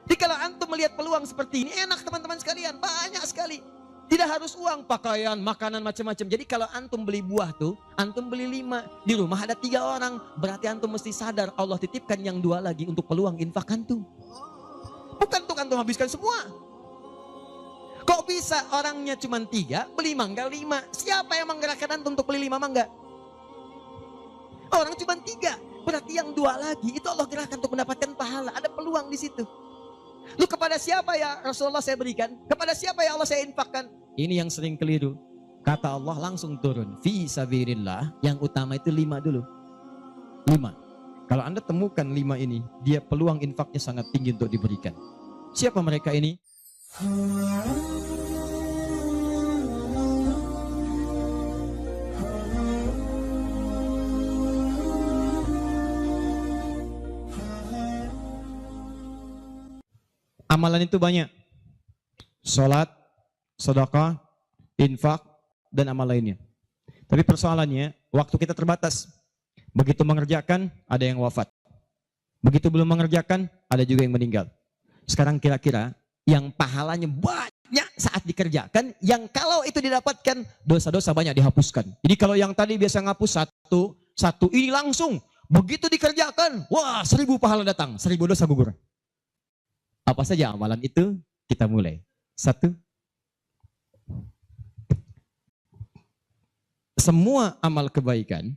Jadi kalau antum melihat peluang seperti ini, enak teman-teman sekalian, banyak sekali. Tidak harus uang, pakaian, makanan macam-macam. Jadi kalau antum beli buah tuh, antum beli 5, di rumah ada 3 orang, berarti antum mesti sadar Allah titipkan yang 2 lagi untuk peluang infak antum. Bukan untuk antum habiskan semua. Kok bisa orangnya cuma 3, beli mangga 5? Siapa yang menggerakkan antum untuk beli 5 mangga? Orang cuma 3, berarti yang 2 lagi itu Allah gerakkan untuk mendapatkan pahala. Ada peluang di situ. Lu kepada siapa ya Rasulullah saya berikan? Kepada siapa ya Allah saya infakkan? Ini yang sering keliru. Kata Allah langsung turun. Fi sabilillah. Yang utama itu 5 dulu. 5. Kalau Anda temukan 5 ini, dia peluang infaknya sangat tinggi untuk diberikan. Siapa mereka ini? Amalan itu banyak. Salat, sedekah, infak, dan amal lainnya. Tapi persoalannya, waktu kita terbatas. Begitu mengerjakan, ada yang wafat. Begitu belum mengerjakan, ada juga yang meninggal. Sekarang kira-kira, yang pahalanya banyak saat dikerjakan, yang kalau itu didapatkan, dosa-dosa banyak dihapuskan. Jadi kalau yang tadi biasa ngapus satu, ini langsung. Begitu dikerjakan, wah 1000 pahala datang, 1000 dosa gugur. Apa saja amalan itu? Kita mulai. 1. Semua amal kebaikan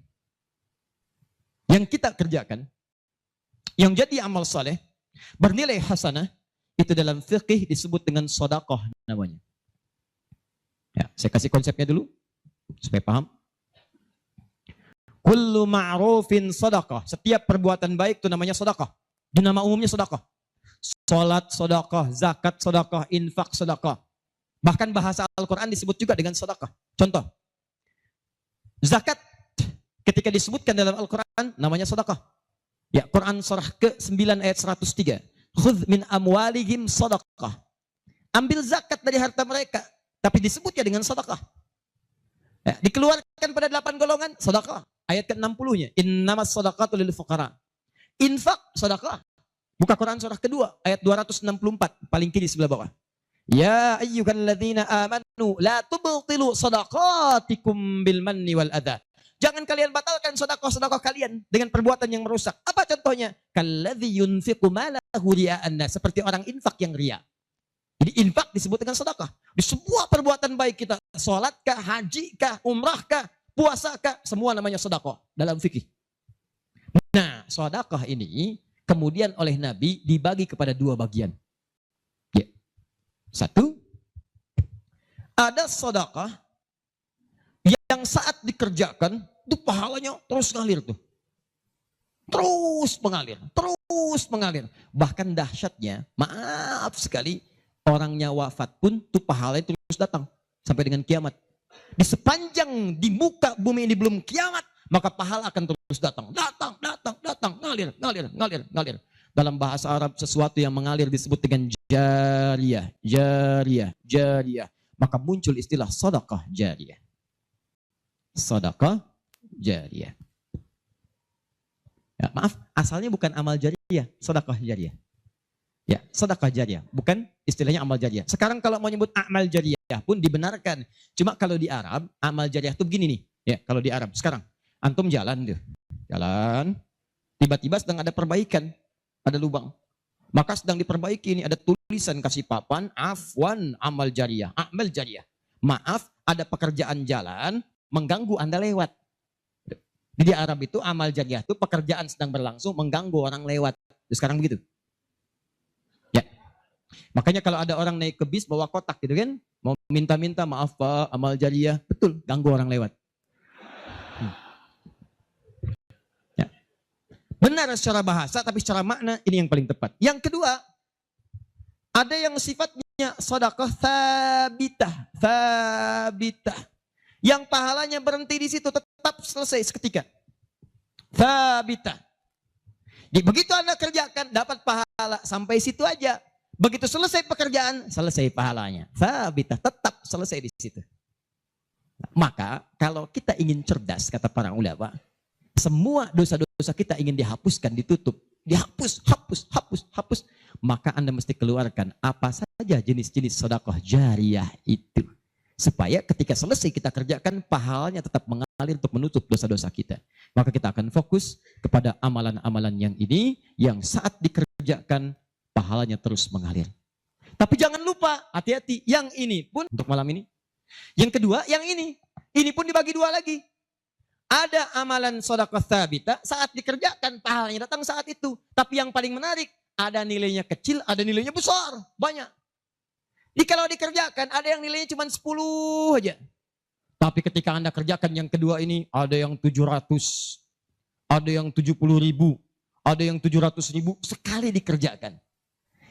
yang kita kerjakan, yang jadi amal saleh, bernilai hasanah, itu dalam fikih disebut dengan sedekah namanya. Ya, saya kasih konsepnya dulu supaya paham. Kullu ma'rufin sedekah. Setiap perbuatan baik itu namanya sedekah. Di nama umumnya sedekah. Salat sedekah, zakat sedekah, infak sedekah. Bahkan bahasa Al-Quran disebut juga dengan sedekah. Contoh, zakat ketika disebutkan dalam Al-Quran namanya sedekah. Ya, Quran surah ke-9 ayat 103. Khudz min amwalihim sedekah. Ambil zakat dari harta mereka, tapi disebutnya dengan sedekah. Ya, dikeluarkan pada 8 golongan sedekah. Ayat ke-60-nya, innamas shadaqatu lil fuqara. Infak sedekah. Buka Quran surah kedua ayat 264 paling kiri sebelah bawah. Ya ayyuhalladzina amanu la tubtilu shadaqatikum bil manni wal adha. Jangan kalian batalkan sedekah-sedekah kalian dengan perbuatan yang merusak. Apa contohnya? Kalladzi yunfiqu malahu ria'an nas, seperti orang infak yang ria. Jadi infak disebut dengan sedekah. Di semua perbuatan baik kita, salat kah, haji kah, umrah kah, puasa kah, semua namanya sedekah dalam fikih. Nah, sedekah ini kemudian oleh Nabi dibagi kepada 2 bagian. Ya. 1, ada sedekah yang saat dikerjakan itu pahalanya terus ngalir tuh. Terus mengalir. Bahkan dahsyatnya, maaf sekali, orangnya wafat pun tuh pahalanya terus datang sampai dengan kiamat. Di sepanjang di muka bumi ini belum kiamat, maka pahala akan terus datang, ngalir. Dalam bahasa Arab sesuatu yang mengalir disebut dengan jariyah. Maka muncul istilah sedekah jariyah. Sedekah jariyah. Ya, maaf, asalnya bukan amal jariyah, sedekah jariyah. Ya, sedekah jariyah, bukan istilahnya amal jariyah. Sekarang kalau mau nyebut amal jariyah pun dibenarkan. Cuma kalau di Arab, amal jariyah itu begini nih. Ya, kalau di Arab sekarang antum jalan tuh. Jalan, tiba-tiba sedang ada perbaikan, ada lubang. Maka sedang diperbaiki ini ada tulisan kasih papan, afwan amal jariyah, amal jariyah. Maaf, ada pekerjaan jalan mengganggu Anda lewat. Di Arab itu amal jariyah itu pekerjaan sedang berlangsung mengganggu orang lewat. Sekarang begitu. Ya. Makanya kalau ada orang naik ke bis bawa kotak gitu kan, mau minta-minta maaf Pak, amal jariyah, betul, ganggu orang lewat. Ya. Benar secara bahasa, tapi secara makna ini yang paling tepat. Yang kedua, ada yang sifatnya sedekah thabitah. Yang pahalanya berhenti di situ, tetap selesai seketika. Thabitah. Jadi begitu Anda kerjakan, dapat pahala sampai situ aja. Begitu selesai pekerjaan, selesai pahalanya. Thabitah, tetap selesai di situ. Maka kalau kita ingin cerdas, kata para ulama, semua dosa-dosa kita ingin dihapuskan, ditutup. Dihapus, hapus. maka Anda mesti keluarkan apa saja jenis-jenis sedekah jariyah itu. Supaya ketika selesai kita kerjakan, pahalanya tetap mengalir untuk menutup dosa-dosa kita. Maka kita akan fokus kepada amalan-amalan yang ini, yang saat dikerjakan, pahalanya terus mengalir. Tapi jangan lupa, hati-hati, yang ini pun untuk malam ini. Yang kedua, yang ini. Ini pun dibagi dua lagi. Ada amalan sedekah tsabita, saat dikerjakan, pahalanya datang saat itu. Tapi yang paling menarik, ada nilainya kecil, ada nilainya besar, banyak. Jadi kalau dikerjakan, ada yang nilainya cuma 10 aja. Tapi ketika Anda kerjakan yang kedua ini, ada yang 700, ada yang 70.000, ada yang 700.000, sekali dikerjakan.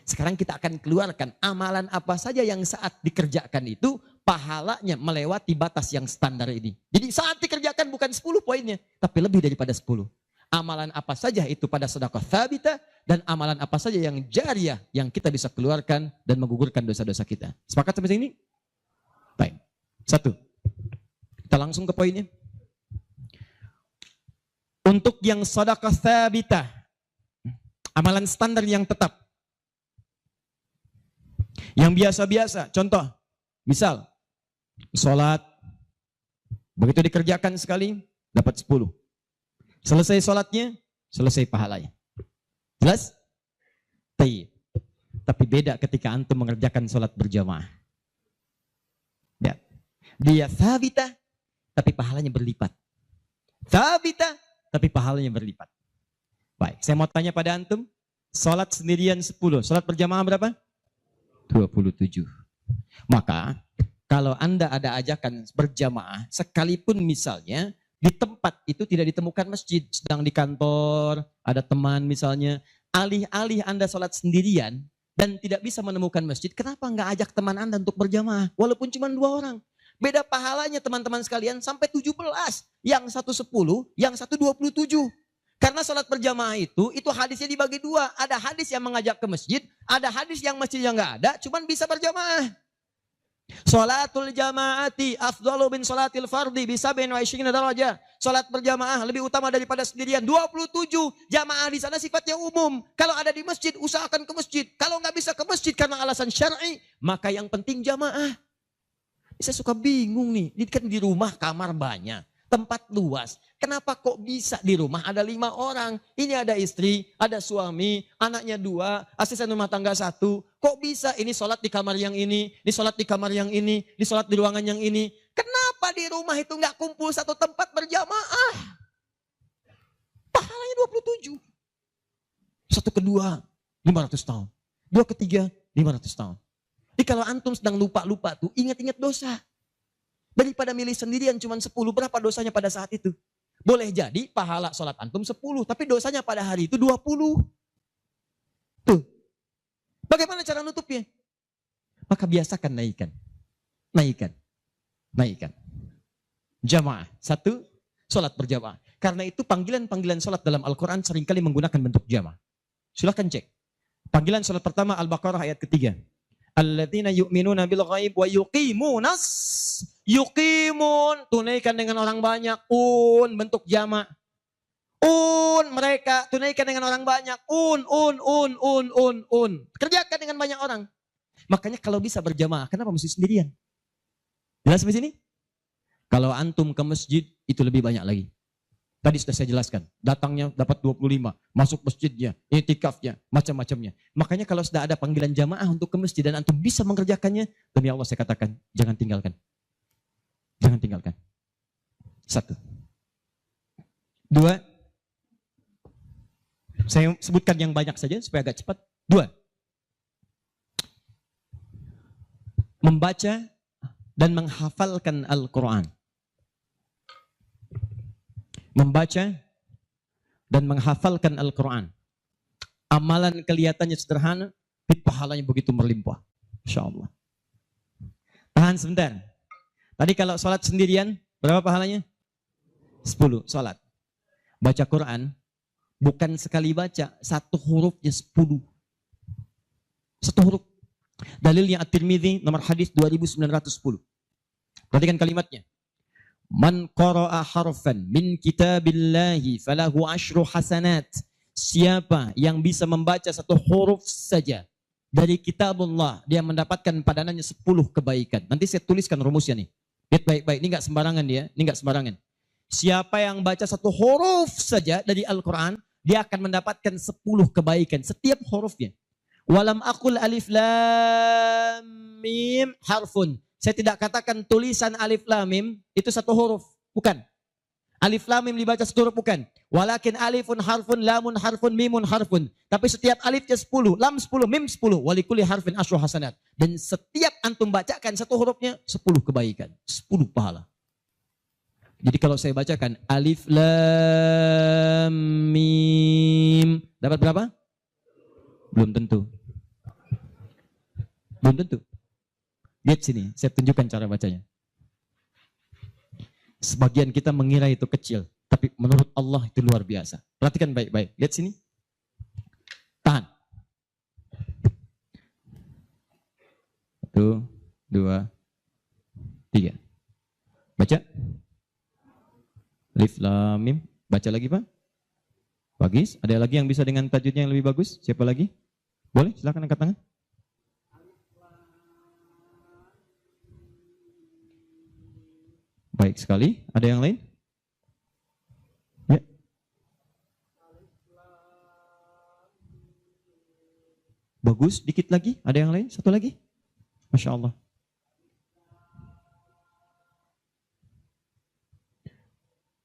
Sekarang kita akan keluarkan amalan apa saja yang saat dikerjakan itu, pahalanya melewati batas yang standar ini. Jadi saat dikerjakan bukan 10 poinnya, tapi lebih daripada 10. Amalan apa saja itu pada sedekah tsabita, dan amalan apa saja yang jariyah yang kita bisa keluarkan dan menggugurkan dosa-dosa kita. Sepakat sampai sini? Baik. 1. Kita langsung ke poinnya. Untuk yang sedekah tsabita, amalan standar yang tetap. Yang biasa-biasa, contoh, misal, sholat, begitu dikerjakan sekali, dapat 10. Selesai sholatnya, selesai pahalanya. Jelas? Tapi beda ketika antum mengerjakan sholat berjamaah. Ya. Dia tsabita, tapi pahalanya berlipat. Tsabita, tapi pahalanya berlipat. Baik, saya mau tanya pada antum, sholat sendirian 10, sholat berjamaah berapa? 27. Maka, kalau Anda ada ajakan berjamaah, sekalipun misalnya, di tempat itu tidak ditemukan masjid, sedang di kantor, ada teman misalnya, alih-alih Anda sholat sendirian dan tidak bisa menemukan masjid, kenapa nggak ajak teman Anda untuk berjamaah, walaupun cuma 2 orang? Beda pahalanya teman-teman sekalian sampai 17, yang satu 10, yang satu 27. Karena sholat berjamaah itu hadisnya dibagi 2, ada hadis yang mengajak ke masjid, ada hadis yang masjidnya nggak ada, cuman bisa berjamaah. Sholatul jamaati afdalu bin sholatil fardi bisa bin wa isyrina darajah. Sholat berjamaah lebih utama daripada sendirian. 27 jamaah di sana sifatnya umum. Kalau ada di masjid usahakan ke masjid. Kalau nggak bisa ke masjid karena alasan syar'i, maka yang penting jamaah. Saya suka bingung nih. Ini kan di rumah kamar banyak, tempat luas. Kenapa kok bisa di rumah ada 5 orang? Ini ada istri, ada suami, anaknya 2, asisten rumah tangga 1. Kok bisa ini sholat di kamar yang ini sholat di kamar yang ini sholat di ruangan yang ini? Kenapa di rumah itu nggak kumpul satu tempat berjamaah? Pahalanya 27. Satu kedua, 500 tahun. 2 ketiga, 500 tahun. Jadi kalau antum sedang lupa-lupa tuh, ingat-ingat dosa. Daripada milih sendirian cuma 10, berapa dosanya pada saat itu? Boleh jadi pahala sholat antum 10, tapi dosanya pada hari itu 20. Tuh. Bagaimana cara nutupnya? Maka biasakan naikkan. Jamaah. 1, sholat berjamaah. Karena itu panggilan-panggilan sholat dalam Al-Quran seringkali menggunakan bentuk jamaah. Silahkan cek. Panggilan sholat pertama Al-Baqarah ayat ketiga. Alladzina yu'minuna bil ghaib wa yuqimun, tunaikan dengan orang banyak, bentuk jamak. Mereka tunaikan dengan orang banyak, kerjakan dengan banyak orang. Makanya kalau bisa berjamaah, kenapa mesti sendirian? Jelas sampai sini? Kalau antum ke masjid itu lebih banyak lagi. Tadi sudah saya jelaskan, datangnya dapat 25, masuk masjidnya, i'tikafnya, macam-macamnya. Makanya kalau sudah ada panggilan jamaah untuk ke masjid dan antum bisa mengerjakannya, demi Allah saya katakan, jangan tinggalkan. Jangan tinggalkan. 1. 2. Saya sebutkan yang banyak saja supaya agak cepat. 2. Membaca dan menghafalkan Al-Quran. Membaca dan menghafalkan Al-Quran. Amalan kelihatannya sederhana, tapi pahalanya begitu berlimpah. Insya Allah. Tahan sebentar. Tadi kalau sholat sendirian, berapa pahalanya? 10 sholat. Baca Quran, bukan sekali baca, 1 hurufnya 10. 1 huruf. Dalilnya At-Tirmidzi nomor hadis 2910. Perhatikan kalimatnya. Man qara'a harfan min kitabillahi falahu 10 hasanat Siapa yang bisa membaca satu huruf saja dari kitabullah, dia mendapatkan padanannya 10 kebaikan. Nanti saya tuliskan rumusnya nih. Lihat baik-baik, ini nggak sembarangan dia, ini nggak sembarangan. Siapa yang baca satu huruf saja dari Al-Quran, dia akan mendapatkan 10 kebaikan setiap hurufnya. Walam akul alif lam mim harfun. Saya tidak katakan tulisan alif lam mim itu satu huruf, bukan. Alif lam mim dibaca satu huruf, bukan. Walakin alifun harfun, lamun harfun, mimun harfun. Tapi setiap alifnya 10, lam 10, mim 10. Walikuli harfin asyru hasanat. Dan setiap antum bacakan satu hurufnya 10 kebaikan, 10 pahala. Jadi kalau saya bacakan alif lam mim, dapat berapa? Belum tentu. Belum tentu. Lihat sini, saya tunjukkan cara bacanya. Sebagian kita mengira itu kecil, tapi menurut Allah itu luar biasa. Perhatikan baik-baik. Lihat sini. Tahan. 1, 2, 3. Baca. Alif lam mim. Baca lagi, Pak. Bagus. Ada lagi yang bisa dengan tajwidnya yang lebih bagus? Siapa lagi? Boleh, silakan angkat tangan. Baik sekali. Ada yang lain? Ya. Bagus. Dikit lagi. Ada yang lain? Satu lagi. Masya Allah.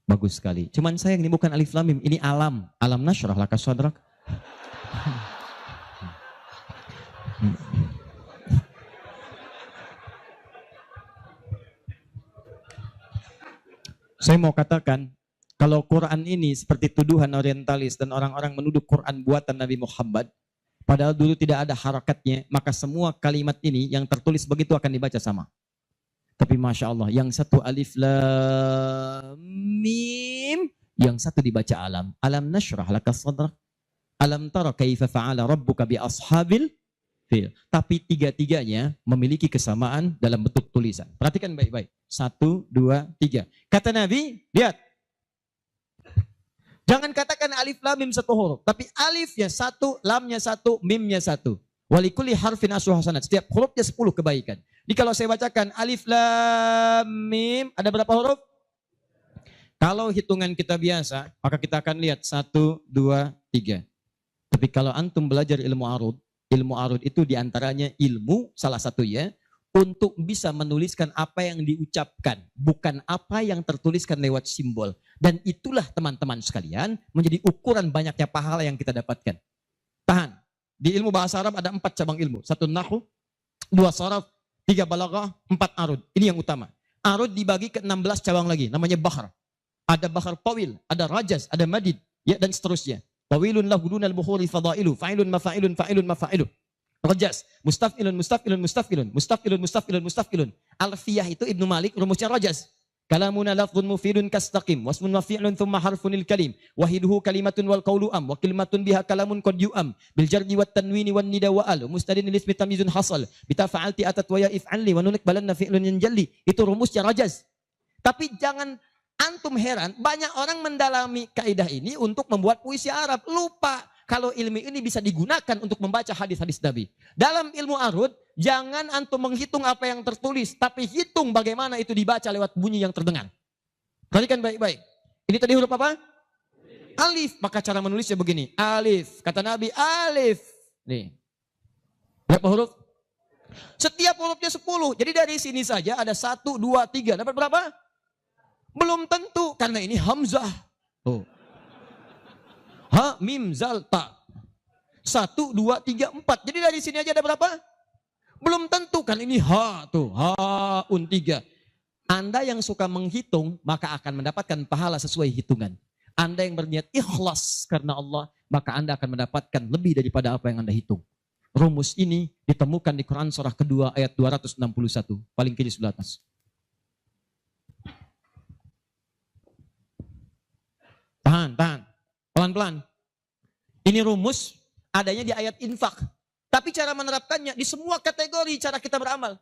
Bagus sekali. Cuman sayang ini bukan alif lam mim, ini alam. Alam nasyrah laka sadrak. Saya mau katakan, kalau Quran ini seperti tuduhan orientalis dan orang-orang menuduh Quran buatan Nabi Muhammad, padahal dulu tidak ada harakatnya, maka semua kalimat ini yang tertulis begitu akan dibaca sama. Tapi Masya Allah, yang satu alif lam mim, yang satu dibaca alam. Alam nasyrah laka sadrak. Alam tara kaifa fa'ala rabbuka bi ashabil fil. Tapi tiga-tiganya memiliki kesamaan dalam bentuk tulisan. Perhatikan baik-baik. 1, 2, 3. Kata Nabi, lihat. Jangan katakan alif lam mim satu huruf, tapi alifnya satu, lamnya satu, mimnya satu. Walikuli harfin asyru hasanat. Setiap hurufnya 10 kebaikan. Jadi kalau saya bacakan alif lam mim, ada berapa huruf? Kalau hitungan kita biasa, maka kita akan lihat 1, 2, 3. Tapi kalau antum belajar ilmu arud itu diantaranya ilmu salah satu ya, untuk bisa menuliskan apa yang diucapkan, bukan apa yang tertuliskan lewat simbol. Dan itulah teman-teman sekalian menjadi ukuran banyaknya pahala yang kita dapatkan. Tahan. Di ilmu bahasa Arab ada 4 cabang ilmu. 1 nahwu, 2 sharaf, 3 balaghah, 4 arud. Ini yang utama. Arud dibagi ke 16 cabang lagi, namanya bahar. Ada bahar tawil, ada rajaz, ada madid, ya, dan seterusnya. Tawilun lahu dunal buhuri fadailu, fa'ilun mafa'ilun, fa'ilun mafa'ilun. Rajas, mustafilun, mustafilun, mustafilun, mustafilun, mustafilun, mustafilun. Alfiyah itu Ibnu Malik, rumusnya rajas. Kalamuna lafdhun mufidun kastaqim, wasmun mafi'lun thumma harfunil kalim, wahiduhu kalimatun wal qawlu am, wa kalimatun biha kalamun qad yu'am, bil jardi wat tanwini wan nida wa al, mustadin ismi tamyizun hasal, bita fa'alti atat wa ya if'alli, wa nunik balanna fi'lun yanjalli. Itu rumusnya rajas. Tapi jangan antum heran, banyak orang mendalami kaidah ini untuk membuat puisi Arab. Lupa kalau ilmu ini bisa digunakan untuk membaca hadis-hadis Nabi. Dalam ilmu arud, jangan antum menghitung apa yang tertulis, tapi hitung bagaimana itu dibaca lewat bunyi yang terdengar. Perhatikan baik-baik. Ini tadi huruf apa? Alif. Maka cara menulisnya begini. Alif. Kata Nabi, alif. Nih. Berapa huruf? Setiap hurufnya 10. Jadi dari sini saja ada 1, 2, 3. Dapat berapa? Belum tentu. Karena ini hamzah. Oh. Ha, mim, zal, ta. 1, 2, 3, 4. Jadi dari sini aja ada berapa? Belum tentu kan ini ha tuh. Ha-un 3. Anda yang suka menghitung maka akan mendapatkan pahala sesuai hitungan. Anda yang berniat ikhlas karena Allah maka Anda akan mendapatkan lebih daripada apa yang Anda hitung. Rumus ini ditemukan di Quran surah kedua ayat 261. Paling kiri sebelah atas. Tahan, tahan. Pelan-pelan. Ini rumus adanya di ayat infak. Tapi cara menerapkannya di semua kategori cara kita beramal.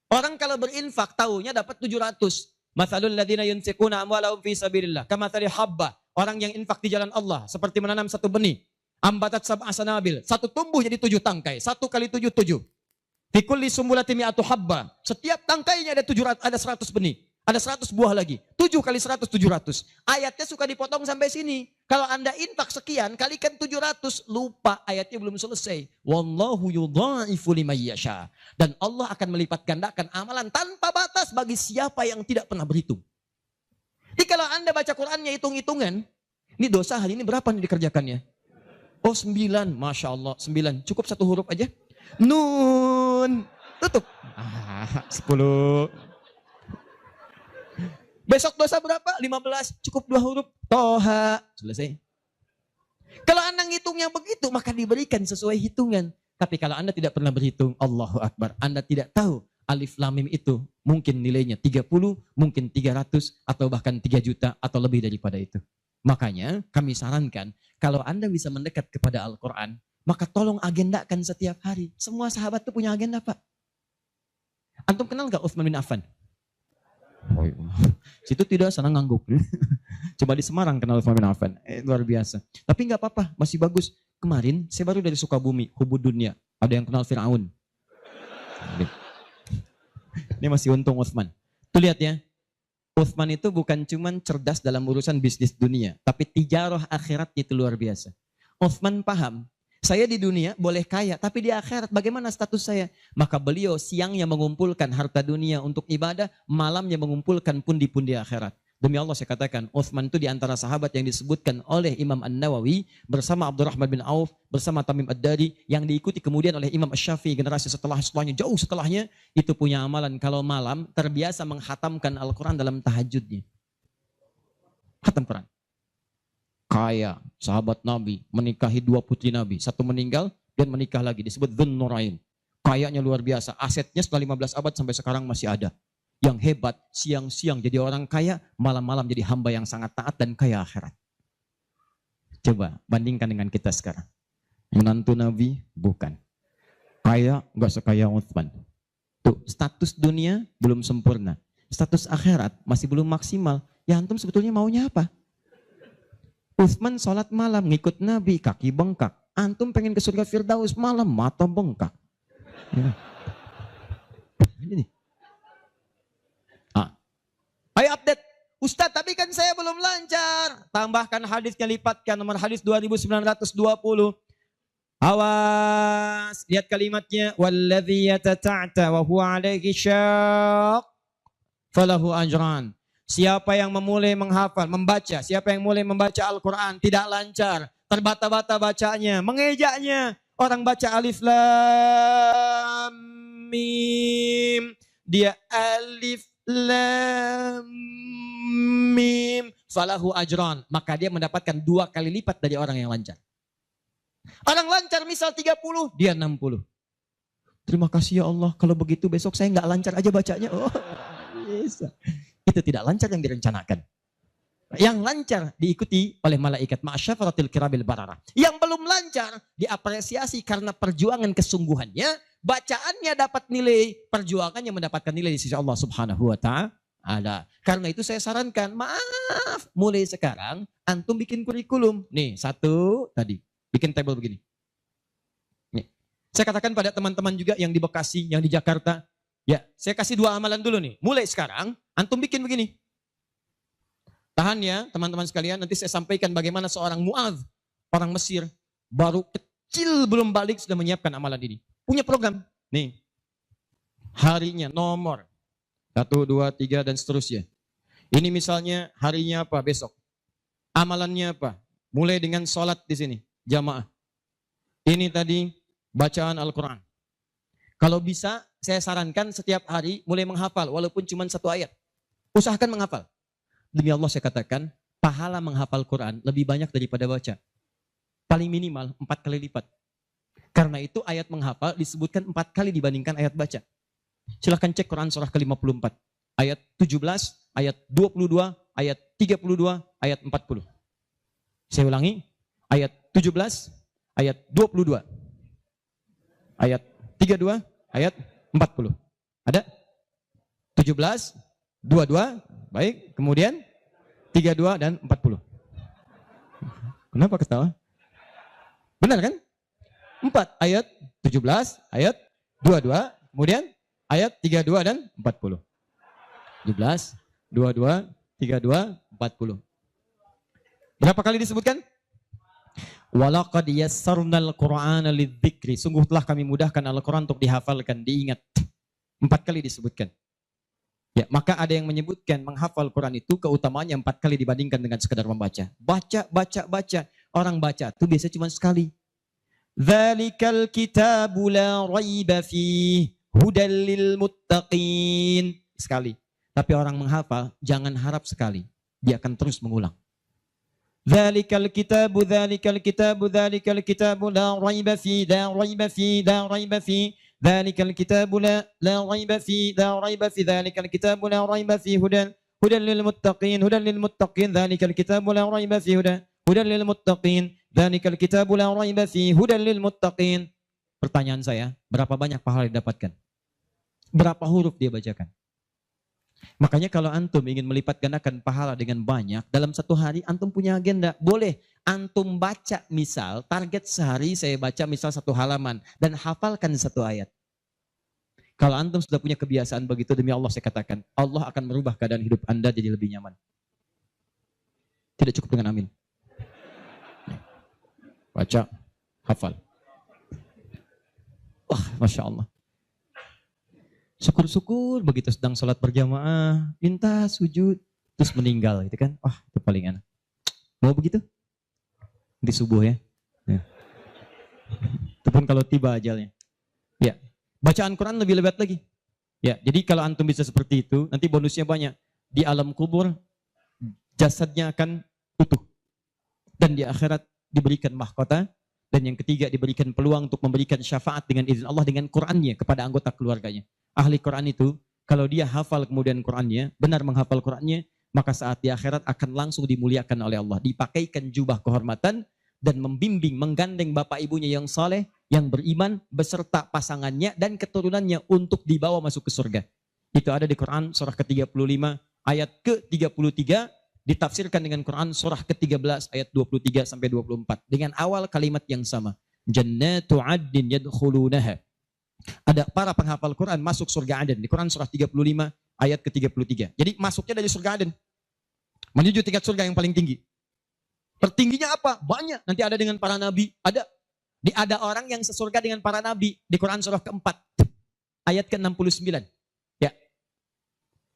Orang kalau berinfak tahunya dapat 700. Mathalul ladzina yunfiquna amwalahum fi sabilillah kamathali habba. Orang yang infak di jalan Allah seperti menanam satu benih. Ambatat sab'a sanabil. Satu tumbuh jadi 7 tangkai. 1 kali 7, 7. Fi kulli sumbulatin mi'atu habba. Setiap tangkainya ada 700, ada 100 benih. Ada 100 buah lagi. 7 kali 100, 700. Ayatnya suka dipotong sampai sini. Kalau Anda infak sekian, kalikan 700. Lupa, ayatnya belum selesai. Wallahu yudha'ifu liman yasha. Dan Allah akan melipat gandakan amalan tanpa batas bagi siapa yang tidak pernah berhitung. Jadi kalau Anda baca Qur'annya hitung-hitungan, ini dosa hari ini berapa nih dikerjakannya? Oh 9, Masya Allah 9. Cukup 1 huruf aja. Nun. Tutup. 10. Besok dosa berapa? 15. Cukup 2 huruf. Toha. Selesai. Kalau Anda ngitungnya begitu, maka diberikan sesuai hitungan. Tapi kalau Anda tidak pernah berhitung, Allahu Akbar. Anda tidak tahu alif lam mim itu mungkin nilainya 30, mungkin 300, atau bahkan 3 juta, atau lebih daripada itu. Makanya kami sarankan, kalau Anda bisa mendekat kepada Al-Quran, maka tolong agendakan setiap hari. Semua sahabat itu punya agenda, Pak. Antum kenal gak Utsman bin Affan? Oh, iya. Situ tidak sana ngangguk. Coba di Semarang kenal Utsman bin Affan. Luar biasa. Tapi gak apa-apa, masih bagus. Kemarin saya baru dari Sukabumi, Hubud Dunia. Ada yang kenal Fir'aun. Ini masih untung Utsman. Tuh lihat ya. Utsman itu bukan cuman cerdas dalam urusan bisnis dunia, tapi tijarah akhirat itu luar biasa. Utsman paham, saya di dunia boleh kaya, tapi di akhirat bagaimana status saya? Maka beliau siangnya mengumpulkan harta dunia untuk ibadah, malamnya mengumpulkan pundi-pundi akhirat. Demi Allah saya katakan, Utsman itu di antara sahabat yang disebutkan oleh Imam An-Nawawi bersama Abdurrahman bin Auf, bersama Tamim Ad-Dari, yang diikuti kemudian oleh Imam Asy-Syafi'i generasi setelahnya, jauh setelahnya, itu punya amalan kalau malam terbiasa menghatamkan Al-Quran dalam tahajudnya. Khatam Quran. Kaya, sahabat Nabi, menikahi 2 putri Nabi, 1 meninggal dan menikah lagi, disebut Dzun Nurain. Kayanya luar biasa, asetnya setelah 15 abad sampai sekarang masih ada. Yang hebat, siang-siang jadi orang kaya, malam-malam jadi hamba yang sangat taat dan kaya akhirat. Coba bandingkan dengan kita sekarang. Menantu Nabi, bukan. Kaya, enggak sekaya Utsman. Tuh, status dunia belum sempurna. Status akhirat masih belum maksimal. Ya antum sebetulnya maunya apa? Utsman sholat malam, ngikut Nabi, kaki bengkak. Antum pengen ke surga Firdaus malam, mata bengkak. Ya. Ini. Ayo update. Ustadz, tapi kan saya belum lancar. Tambahkan hadisnya, lipatkan nomor hadis 2920. Awas, lihat kalimatnya. Walladzi yatata'ta wa huwa alaihi syaq falahu ajran. Siapa yang memulai menghafal, membaca, siapa yang mulai membaca Al-Quran tidak lancar, terbata-bata bacanya, mengejaknya. Orang baca alif lam mim, dia alif lam mim falahu ajran, maka dia mendapatkan 2 kali lipat dari orang yang lancar. Orang lancar misal 30, dia 60. Terima kasih ya Allah, kalau begitu besok saya nggak lancar aja bacanya. Oh, bisa. Itu tidak lancar yang direncanakan. Yang lancar diikuti oleh malaikat ma'asyafaratil kirabil bararah. Yang belum lancar diapresiasi karena perjuangan kesungguhannya, bacaannya dapat nilai, perjuangannya mendapatkan nilai di sisi Allah Subhanahu wa ta'ala. Karena itu saya sarankan, maaf, mulai sekarang antum bikin kurikulum. Nih, 1 tadi, bikin tabel begini. Nih, saya katakan pada teman-teman juga yang di Bekasi, yang di Jakarta, ya, saya kasih 2 amalan dulu nih. Mulai sekarang, antum bikin begini. Tahan ya teman-teman sekalian, nanti saya sampaikan bagaimana seorang Mu'adz, orang Mesir, baru kecil belum balik sudah menyiapkan amalan ini. Punya program, nih, harinya nomor, 1, 2, 3 dan seterusnya. Ini misalnya harinya apa besok, amalannya apa, mulai dengan sholat di sini, jamaah. Ini tadi bacaan Al-Quran. Kalau bisa, saya sarankan setiap hari mulai menghafal, walaupun cuma 1 ayat. Usahakan menghafal. Demi Allah saya katakan, pahala menghafal Quran lebih banyak daripada baca. Paling minimal 4 kali lipat. Karena itu ayat menghafal disebutkan 4 kali dibandingkan ayat baca. Silahkan cek Quran surah ke-54. Ayat 17, ayat 22, ayat 32, ayat 40. Saya ulangi, ayat 17, ayat 22, ayat 32, ayat 40. Ada? 17, 22, baik. Kemudian 32 dan 40. Kenapa ketawa? Benar kan? 4 ayat 17, ayat 22, kemudian ayat 32 dan 40. 17, 22, 32, 40. Berapa kali disebutkan? Walaqad yassarnal Qur'ana lidzikri. Sungguh telah kami mudahkan Al-Quran untuk dihafalkan, diingat. 4 kali disebutkan. Ya, maka ada yang menyebutkan menghafal Quran itu keutamaannya 4 kali dibandingkan dengan sekadar membaca. Baca. Orang baca itu biasanya cuma sekali. Dzalikal kitabu la raiba fihi hudal lil muttaqin. Sekali. Tapi orang menghafal jangan harap sekali. Dia akan terus mengulang. Dzalikal kitabu la raiba fihi la raiba fihi ذلك الكتاب لا ريب فيه ذلك الكتاب لا ريب فيه هدى للمتقين ذلك الكتاب لا ريب فيه هدى للمتقين ذلك الكتاب لا ريب فيه هدى للمتقين. Pertanyaan saya, berapa banyak pahala didapatkan? Berapa huruf dia bacakan? Makanya kalau antum ingin melipat gandakan pahala dengan banyak, dalam satu hari antum punya agenda. Boleh antum baca, misal target sehari saya baca misal 1 halaman dan hafalkan 1 ayat. Kalau antum sudah punya kebiasaan begitu, demi Allah saya katakan, Allah akan merubah keadaan hidup anda jadi lebih nyaman. Tidak cukup dengan amin. Baca, hafal. Wah, Masya Allah. Syukur-syukur begitu sedang sholat berjamaah, minta sujud, terus meninggal gitu kan. Wah, itu paling enak. Mau begitu? Di subuh ya. Itu pun kalau tiba ajalnya. Ya, bacaan Quran lebih lebat lagi. Ya, jadi kalau antum bisa seperti itu, nanti bonusnya banyak. Di alam kubur, jasadnya akan utuh. Dan di akhirat diberikan mahkota. Dan yang ketiga diberikan peluang untuk memberikan syafaat dengan izin Allah dengan Qurannya kepada anggota keluarganya. Ahli Quran itu, kalau dia hafal kemudian Qurannya, benar menghafal Qurannya, maka saat di akhirat akan langsung dimuliakan oleh Allah. Dipakaikan jubah kehormatan dan membimbing, menggandeng bapak ibunya yang saleh, yang beriman, beserta pasangannya dan keturunannya untuk dibawa masuk ke surga. Itu ada di Quran surah ke-35 ayat ke-33, ditafsirkan dengan Quran surah ke-13 ayat 23 sampai 24 dengan awal kalimat yang sama. Jannatu 'adnin yadkhulunaha. Ada para penghafal Quran masuk surga Aden di Quran surah 35 ayat ke-33. Jadi masuknya dari surga Aden menuju tingkat surga yang paling tinggi. Tertingginya apa? Banyak. Nanti ada dengan para nabi, ada orang yang sesurga dengan para nabi di Quran surah ke-4 ayat ke-69. Ya.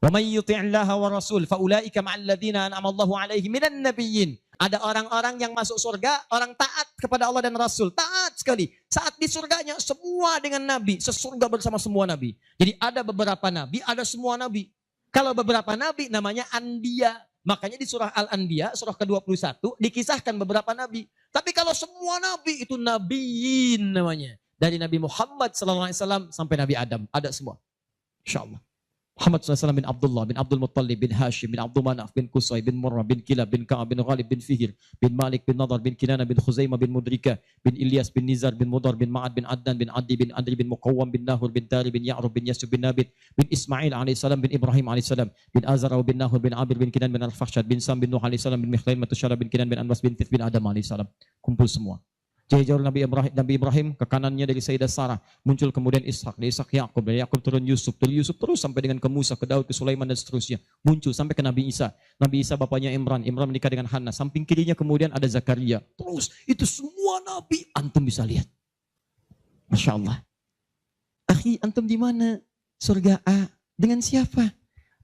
Wa may yuti'illaha wa rasul fa ulaika ma'al ladzina an'ama Allahu 'alaihim minan nabiyyin. Ada orang-orang yang masuk surga, orang taat kepada Allah dan Rasul. Taat sekali. Saat di surganya semua dengan nabi, sesurga bersama semua nabi. Jadi ada beberapa nabi, ada semua nabi. Kalau beberapa nabi namanya anbiya. Makanya di surah Al-Anbiya, surah ke-21 dikisahkan beberapa nabi. Tapi kalau semua nabi itu nabiyin namanya. Dari Nabi Muhammad SAW sampai Nabi Adam, ada semua. InsyaAllah. Muhammad SAW bin Abdullah, bin Abdul Muttalib, bin Hashim, bin Abdul Manaf, bin Qusay, bin Murrah, bin Kilab, bin Ka'ab, bin Ghalib, bin Fihir, bin Malik, bin Nadar, bin Kinana, bin Khuzaimah, bin Mudrika, bin Ilyas, bin Nizar, bin Mudar, bin Ma'ad, bin Adnan, bin Adi, bin Adri, bin Muqawwam, bin Nahur, bin Tari, bin Ya'rub, bin Yasub, bin Nabit, bin Ismail AS, bin Ibrahim AS, bin Azar, bin Nahur, bin Abir, bin Kinan, bin Al-Fahsyad, bin Sam, bin Nuh AS, bin Mikhlail, Matusyara, bin Kinan, bin Anwas, bin Tith, bin Adam AS. Kumpul semua. Jauh Nabi Ibrahim ke kanannya dari Sayyidah Sarah, muncul kemudian Ishak, dari Ishak Yakub, dari Yakub turun Yusuf, dari Yusuf terus sampai dengan ke Musa, ke Daud, ke Sulaiman dan seterusnya, muncul sampai ke Nabi Isa. Nabi Isa bapaknya Imran menikah dengan Hannah, samping kirinya kemudian ada Zakaria. Terus itu semua nabi antum bisa lihat. Masya Allah. Akhi, antum di mana? Surga A dengan siapa?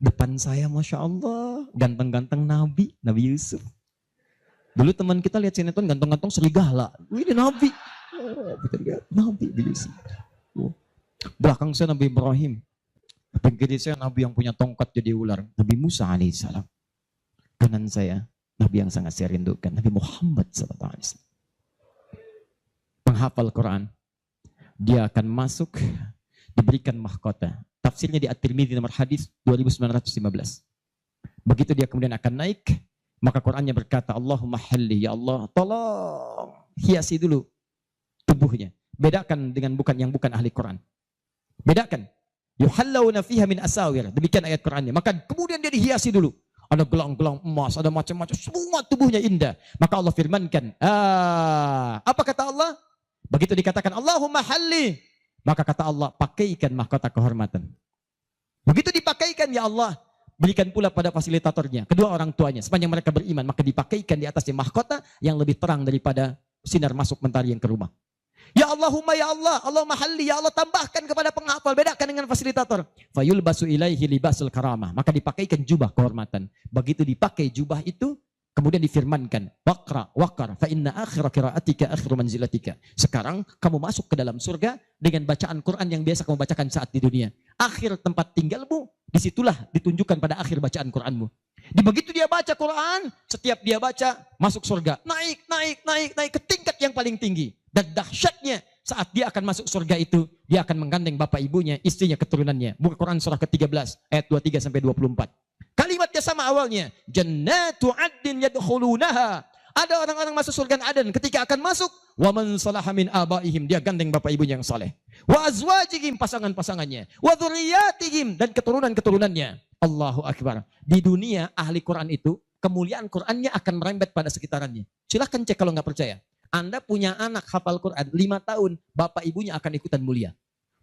Depan saya, Masya Allah, ganteng-ganteng Nabi Yusuf. Dulu teman kita lihat sinetron ganteng-ganteng serigala. Ini Nabi. Oh, kita lihat Nabi Yusuf. Oh. Belakang saya Nabi Ibrahim. Samping kiri saya Nabi yang punya tongkat jadi ular. Nabi Musa alaihissalam. Kanan saya Nabi yang sangat saya rindukan. Nabi Muhammad SAW. Penghafal Quran. Dia akan masuk, diberikan mahkota. Tafsirnya di At-Tirmidzi nomor hadis 2915. Begitu dia kemudian akan naik, maka Qurannya berkata, Allahumma halli, ya Allah, tolong hiasi dulu tubuhnya. Bedakan dengan yang bukan ahli Quran. Bedakan. Yuhallawna fiha min asawir. Demikian ayat Qurannya. Maka kemudian dia dihiasi dulu. ada gelang-gelang emas, ada macam-macam, semua tubuhnya indah. Maka Allah firmankan, apa kata Allah? Begitu dikatakan Allahumma halli, maka kata Allah, pakaikan mahkota kehormatan. Begitu dipakaikan, ya Allah, berikan pula pada fasilitatornya, kedua orang tuanya, sepanjang mereka beriman, maka dipakaikan di atasnya mahkota yang lebih terang daripada sinar masuk mentari yang ke rumah. Ya Allahumma ya Allah, Allahumma halli, ya Allah tambahkan kepada penghafal, bedakan dengan fasilitator. Fayulbasu ilaihi libasul karamah, maka dipakaikan jubah kehormatan. Begitu dipakai jubah itu, kemudian difirmankan, waqra waqar fa inna akhira qiraatika akhiru manzilatika. Sekarang kamu masuk ke dalam surga dengan bacaan Quran yang biasa kamu bacakan saat di dunia. Akhir tempat tinggalmu, disitulah ditunjukkan pada akhir bacaan Quranmu. Di begitu dia baca Quran, setiap dia baca masuk surga, naik ke tingkat yang paling tinggi. Dan dahsyatnya saat dia akan masuk surga itu, dia akan menggandeng bapak ibunya, istrinya, keturunannya. Buka Quran surah ke-13 ayat 23 sampai 24. Kalimatnya sama awalnya, jannatu 'adnin yadkhulunaha. Ada orang-orang masuk surga Aden, ketika akan masuk, wa man salaha min abaihim, dia gandeng bapak ibunya yang saleh. Wa azwajihim, pasangan-pasangannya, wa dzurriyyatihim, dan keturunan-keturunannya. Allahu akbar. Di dunia ahli Quran itu kemuliaan Qurannya akan merembet pada sekitarannya. Silahkan cek kalau nggak percaya. Anda punya anak hafal Quran 5 tahun, bapak ibunya akan ikutan mulia.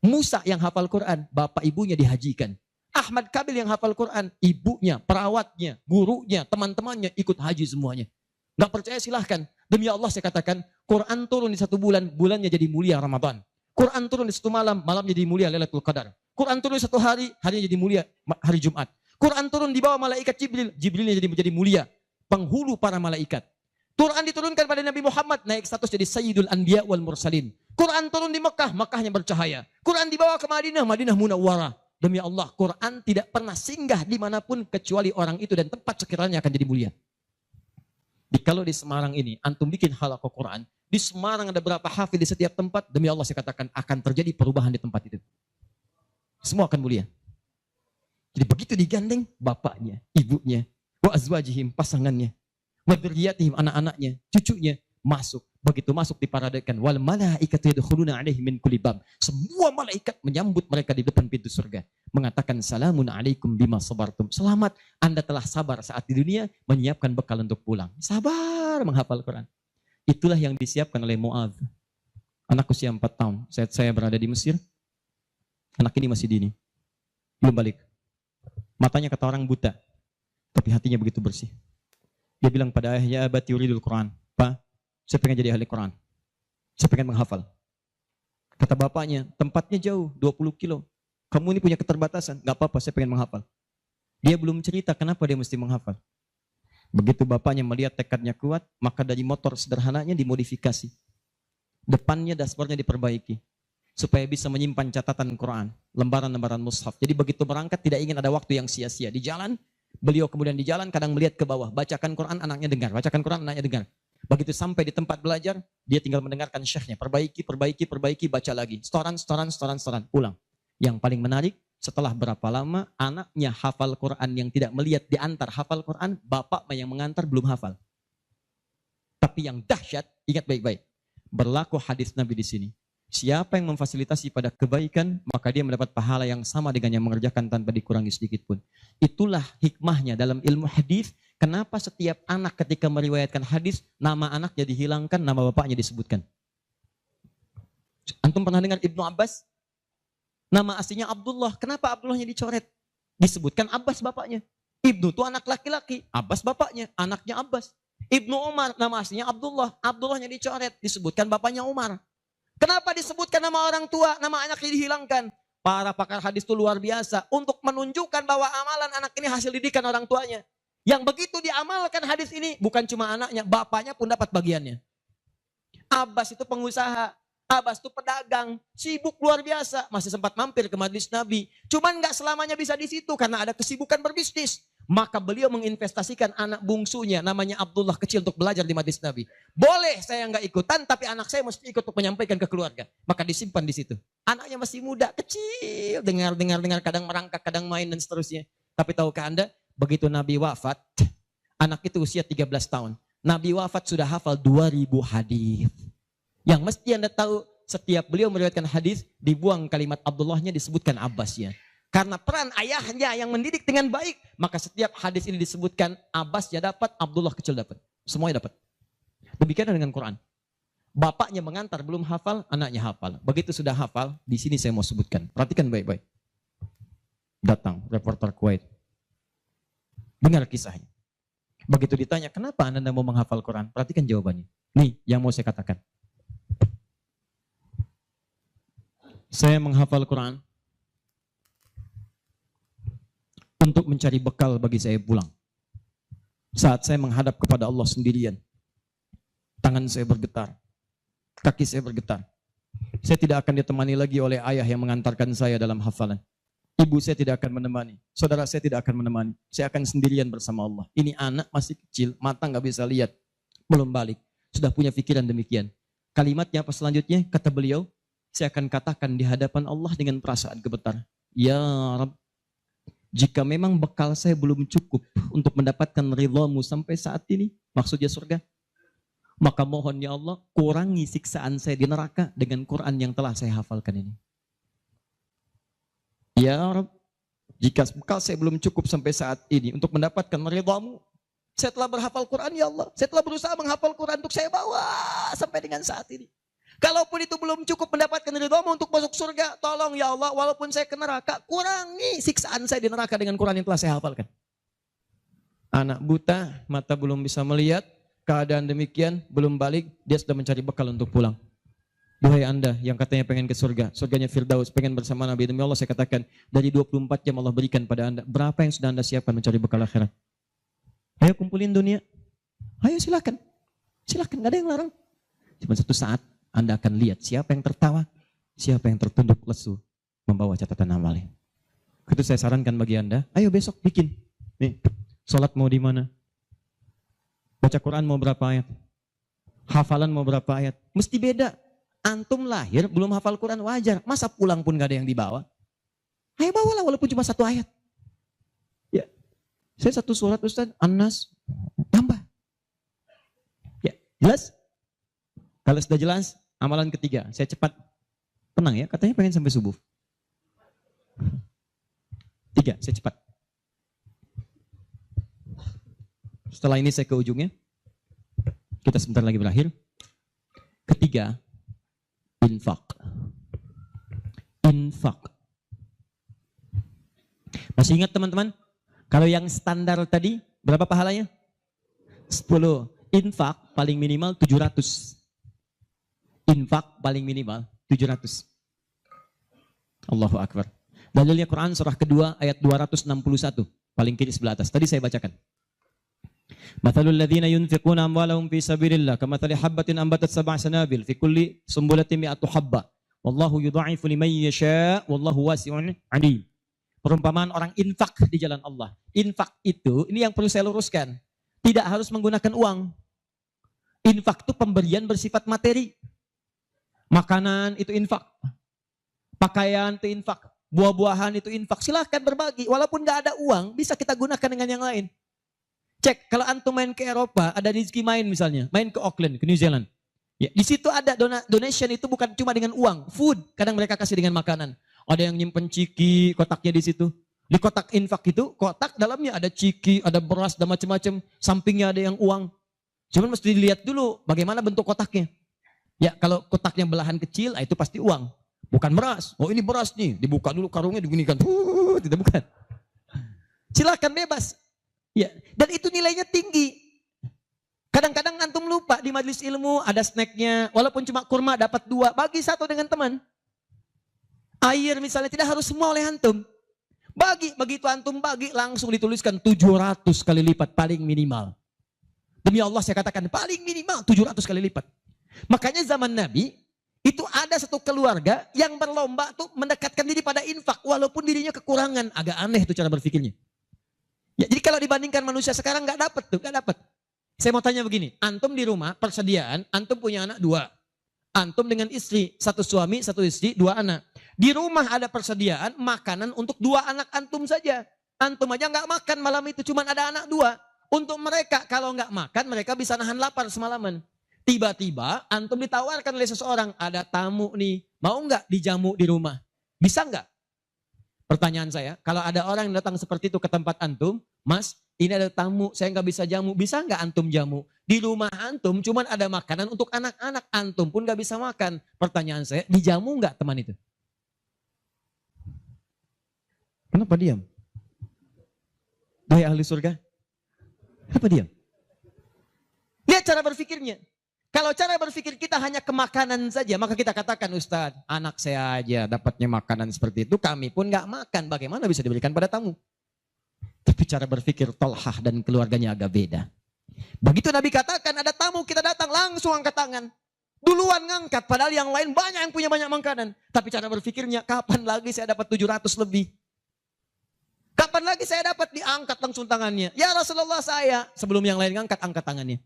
Musa yang hafal Quran, bapak ibunya dihajikan. Ahmad Kabil yang hafal Quran, ibunya, perawatnya, gurunya, teman-temannya ikut haji semuanya. Nggak percaya silahkan. Demi Allah saya katakan, Quran turun di 1 bulan, bulannya jadi mulia Ramadan. Quran turun di 1 malam, malamnya jadi mulia Lailatul Qadar. Quran turun di 1 hari, harinya jadi mulia hari Jumat. Quran turun di bawah malaikat Jibril, Jibrilnya jadi menjadi mulia, penghulu para malaikat. Quran diturunkan pada Nabi Muhammad, naik status jadi Sayyidul Anbiya wal Mursalin. Quran turun di Mekah, Mekahnya bercahaya. Quran dibawa ke Madinah, Madinah Munawwarah. Demi Allah, Quran tidak pernah singgah dimanapun kecuali orang itu dan tempat sekiranya akan jadi mulia. Kalau di Semarang ini, antum bikin halaqah Quran, di Semarang ada berapa hafid di setiap tempat, demi Allah saya katakan akan terjadi perubahan di tempat itu. Semua akan mulia. Jadi begitu digandeng, bapaknya, ibunya, wa azwajihim, pasangannya, wa dzurriyyatihim, anak-anaknya, cucunya, masuk. Begitu masuk diparadekan, wal malaikatu yadkhuluna 'alaihim min kulli bab. Semua malaikat menyambut mereka di depan pintu surga, mengatakan salamun alaikum bima sabartum. Selamat, Anda telah sabar saat di dunia, menyiapkan bekal untuk pulang. Sabar menghafal Quran. Itulah yang disiapkan oleh Mu'adz. Anak usia 4 tahun, saat saya berada di Mesir, anak ini masih dini, belum balik. Matanya kata orang buta, tapi hatinya begitu bersih. Dia bilang pada ayahnya, abati yuridul Quran. Pak, saya pengen jadi ahli Quran. Saya pengen menghafal. Kata bapaknya, tempatnya jauh, 20 kilo. Kamu ini punya keterbatasan. Gak apa-apa, saya pengen menghafal. Dia belum cerita kenapa dia mesti menghafal. Begitu bapaknya melihat tekadnya kuat, maka dari motor sederhananya dimodifikasi. Depannya dashboardnya diperbaiki. Supaya bisa menyimpan catatan Quran, lembaran-lembaran mushaf. Jadi begitu berangkat tidak ingin ada waktu yang sia-sia. Di jalan, beliau kemudian di jalan kadang melihat ke bawah. Bacakan Quran, anaknya dengar. Bacakan Quran, anaknya dengar. Begitu sampai di tempat belajar, dia tinggal mendengarkan syekhnya. Perbaiki, baca lagi. Setoran, pulang. Yang paling menarik, setelah berapa lama, anaknya hafal Quran yang tidak melihat diantar hafal Quran, bapak yang mengantar belum hafal. Tapi yang dahsyat, ingat baik-baik. Berlaku hadis Nabi di sini. Siapa yang memfasilitasi pada kebaikan, maka dia mendapat pahala yang sama dengan yang mengerjakan tanpa dikurangi sedikit pun. Itulah hikmahnya dalam ilmu hadis. Kenapa setiap anak ketika meriwayatkan hadis, nama anaknya dihilangkan, nama bapaknya disebutkan. Antum pernah dengar Ibnu Abbas? Nama aslinya Abdullah. Kenapa Abdullahnya dicoret? Disebutkan Abbas bapaknya. Ibnu itu anak laki-laki, Abbas bapaknya, anaknya Abbas. Ibnu Umar, nama aslinya Abdullah. Abdullahnya dicoret, disebutkan bapaknya Umar. Kenapa disebutkan nama orang tua, nama anaknya dihilangkan? Para pakar hadis itu luar biasa untuk menunjukkan bahwa amalan anak ini hasil didikan orang tuanya. Yang begitu diamalkan hadis ini, bukan cuma anaknya, bapaknya pun dapat bagiannya. Abbas itu pengusaha, Abbas itu pedagang, sibuk luar biasa, masih sempat mampir ke majelis Nabi. Cuman nggak selamanya bisa di situ karena ada kesibukan berbisnis. Maka beliau menginvestasikan anak bungsunya namanya Abdullah kecil untuk belajar di majelis Nabi. Boleh saya nggak ikutan, tapi anak saya mesti ikut untuk menyampaikan ke keluarga. Maka disimpan di situ. Anaknya masih muda, kecil, dengar, kadang merangkak, kadang main dan seterusnya. Tapi tahukah Anda, begitu Nabi wafat, anak itu usia 13 tahun. Nabi wafat sudah hafal 2000 hadis. Yang mesti Anda tahu, setiap beliau meriwayatkan hadis, dibuang kalimat Abdullahnya, disebutkan Abbasnya. Karena peran ayahnya yang mendidik dengan baik, maka setiap hadis ini disebutkan Abbas ya dapat, Abdullah kecil dapat. Semuanya dapat. Demikian dengan Quran. Bapaknya mengantar belum hafal, anaknya hafal. Begitu sudah hafal, di sini saya mau sebutkan. Perhatikan baik-baik. Datang reporter Kuwait. Dengar kisahnya. Begitu ditanya, kenapa Anda mau menghafal Quran? Perhatikan jawabannya. Nih, yang mau saya katakan. Saya menghafal Quran untuk mencari bekal bagi saya pulang. Saat saya menghadap kepada Allah sendirian, tangan saya bergetar, kaki saya bergetar. Saya tidak akan ditemani lagi oleh ayah yang mengantarkan saya dalam hafalan. Ibu saya tidak akan menemani, saudara saya tidak akan menemani. Saya akan sendirian bersama Allah. Ini anak masih kecil, mata nggak bisa lihat, belum balik, sudah punya pikiran demikian. Kalimatnya apa selanjutnya? Kata beliau, saya akan katakan di hadapan Allah dengan perasaan gemetar. Ya Rabb, jika memang bekal saya belum cukup untuk mendapatkan ridhamu sampai saat ini, maksudnya surga, maka mohon ya Allah, kurangi siksaan saya di neraka dengan Quran yang telah saya hafalkan ini. Ya Rabb, jika bekal saya belum cukup sampai saat ini untuk mendapatkan ridhamu, saya telah berhafal Quran ya Allah, saya telah berusaha menghafal Quran untuk saya bawa sampai dengan saat ini. Kalaupun itu belum cukup mendapatkan ridhamu untuk masuk surga, tolong ya Allah, walaupun saya ke neraka, kurangi siksaan saya di neraka dengan Quran yang telah saya hafalkan. Anak buta, mata belum bisa melihat, keadaan demikian, belum balik, dia sudah mencari bekal untuk pulang. Duhai Anda yang katanya pengen ke surga, surganya Firdaus, pengen bersama Nabi, demi Allah saya katakan, dari 24 jam Allah berikan pada Anda, berapa yang sudah Anda siapkan mencari bekal akhirat? Ayo kumpulin dunia, ayo silakan, silakan, gak ada yang larang. Cuma satu saat, Anda akan lihat siapa yang tertawa, siapa yang tertunduk lesu membawa catatan amalnya. Itu saya sarankan bagi Anda, ayo besok bikin. Nih, sholat mau di mana? Baca Quran mau berapa ayat? Hafalan mau berapa ayat? Mesti beda. Antum lahir belum hafal Quran wajar. Masa pulang pun gak ada yang dibawa? Ayo bawalah walaupun cuma satu ayat. Ya, saya satu surat Ustaz, An-Nas, tambah. Ya, jelas? Kalau sudah jelas, amalan ketiga, saya cepat. Tenang ya, katanya pengen sampai subuh. 3, saya cepat. Setelah ini saya ke ujungnya. Kita sebentar lagi berakhir. Ketiga, infak. Infak. Masih ingat teman-teman? Kalau yang standar tadi, berapa pahalanya? 10. Infak paling minimal 700. Infak paling minimal 700. Allahu Akbar. Dalilnya Quran surah kedua ayat 261. Paling kiri sebelah atas. Tadi saya bacakan. Mathalul ladzina yunfiquna amwalahum fi sabilillah kamathali habbatin ambatat sab'a sanabil fi kulli sumbulatin mi'atu habba. Wallahu yudha'ifu liman yasha' wallahu wasi'un 'alim. Perumpamaan orang infak di jalan Allah. Infak itu, ini yang perlu saya luruskan. Tidak harus menggunakan uang. Infak itu pemberian bersifat materi. Makanan itu infak. Pakaian itu infak. Buah-buahan itu infak. Silahkan berbagi. Walaupun gak ada uang, bisa kita gunakan dengan yang lain. Cek, kalau antum main ke Eropa, ada rezeki main misalnya. Main ke Auckland, ke New Zealand. Ya, di situ ada donation itu bukan cuma dengan uang. Food, kadang mereka kasih dengan makanan. Ada yang nyimpen ciki, kotaknya di situ. Di kotak infak itu, kotak dalamnya ada ciki, ada beras, dan macam-macam. Sampingnya ada yang uang. Cuman mesti dilihat dulu bagaimana bentuk kotaknya. Ya, kalau kotaknya belahan kecil, itu pasti uang. Bukan beras. Oh ini beras nih, dibuka dulu karungnya diginikan. Tidak bukan. Silakan bebas. Ya, dan itu nilainya tinggi. Kadang-kadang antum lupa di majelis ilmu ada snacknya, walaupun cuma kurma dapat 2, bagi 1 dengan teman. Air misalnya tidak harus semua oleh antum. Bagi, begitu antum bagi langsung dituliskan 700 kali lipat paling minimal. Demi Allah saya katakan paling minimal 700 kali lipat. Makanya zaman Nabi itu ada satu keluarga yang berlomba tuh mendekatkan diri pada infak walaupun dirinya kekurangan. Agak aneh tuh cara berpikirnya. Ya, jadi kalau dibandingkan manusia sekarang nggak dapat tuh, nggak dapat. Saya mau tanya begini, antum di rumah persediaan, antum punya anak 2. Antum dengan istri, 1 suami, 1 istri, 2 anak. Di rumah ada persediaan makanan untuk 2 anak antum saja. Antum aja nggak makan malam itu, cuma ada anak 2. Untuk mereka kalau nggak makan mereka bisa nahan lapar semalaman. Tiba-tiba antum ditawarkan oleh seseorang, ada tamu nih, mau nggak dijamu di rumah? Bisa nggak? Pertanyaan saya, kalau ada orang yang datang seperti itu ke tempat antum, Mas, ini ada tamu, saya nggak bisa jamu. Bisa nggak antum jamu? Di rumah antum cuman ada makanan untuk anak-anak, antum pun nggak bisa makan. Pertanyaan saya, dijamu nggak teman itu? Kenapa diam? Wahai ahli surga, kenapa diam? Lihat cara berpikirnya. Kalau cara berpikir kita hanya ke makanan saja, maka kita katakan, Ustadz, anak saya aja dapatnya makanan seperti itu, kami pun nggak makan. Bagaimana bisa diberikan pada tamu? Tapi cara berpikir Tolhah dan keluarganya agak beda. Begitu Nabi katakan ada tamu, kita datang langsung angkat tangan. Duluan ngangkat, padahal yang lain banyak yang punya banyak makanan. Tapi cara berpikirnya, kapan lagi saya dapat 700 lebih? Kapan lagi saya dapat diangkat langsung tangannya? Ya Rasulullah saya, sebelum yang lain ngangkat, angkat tangannya.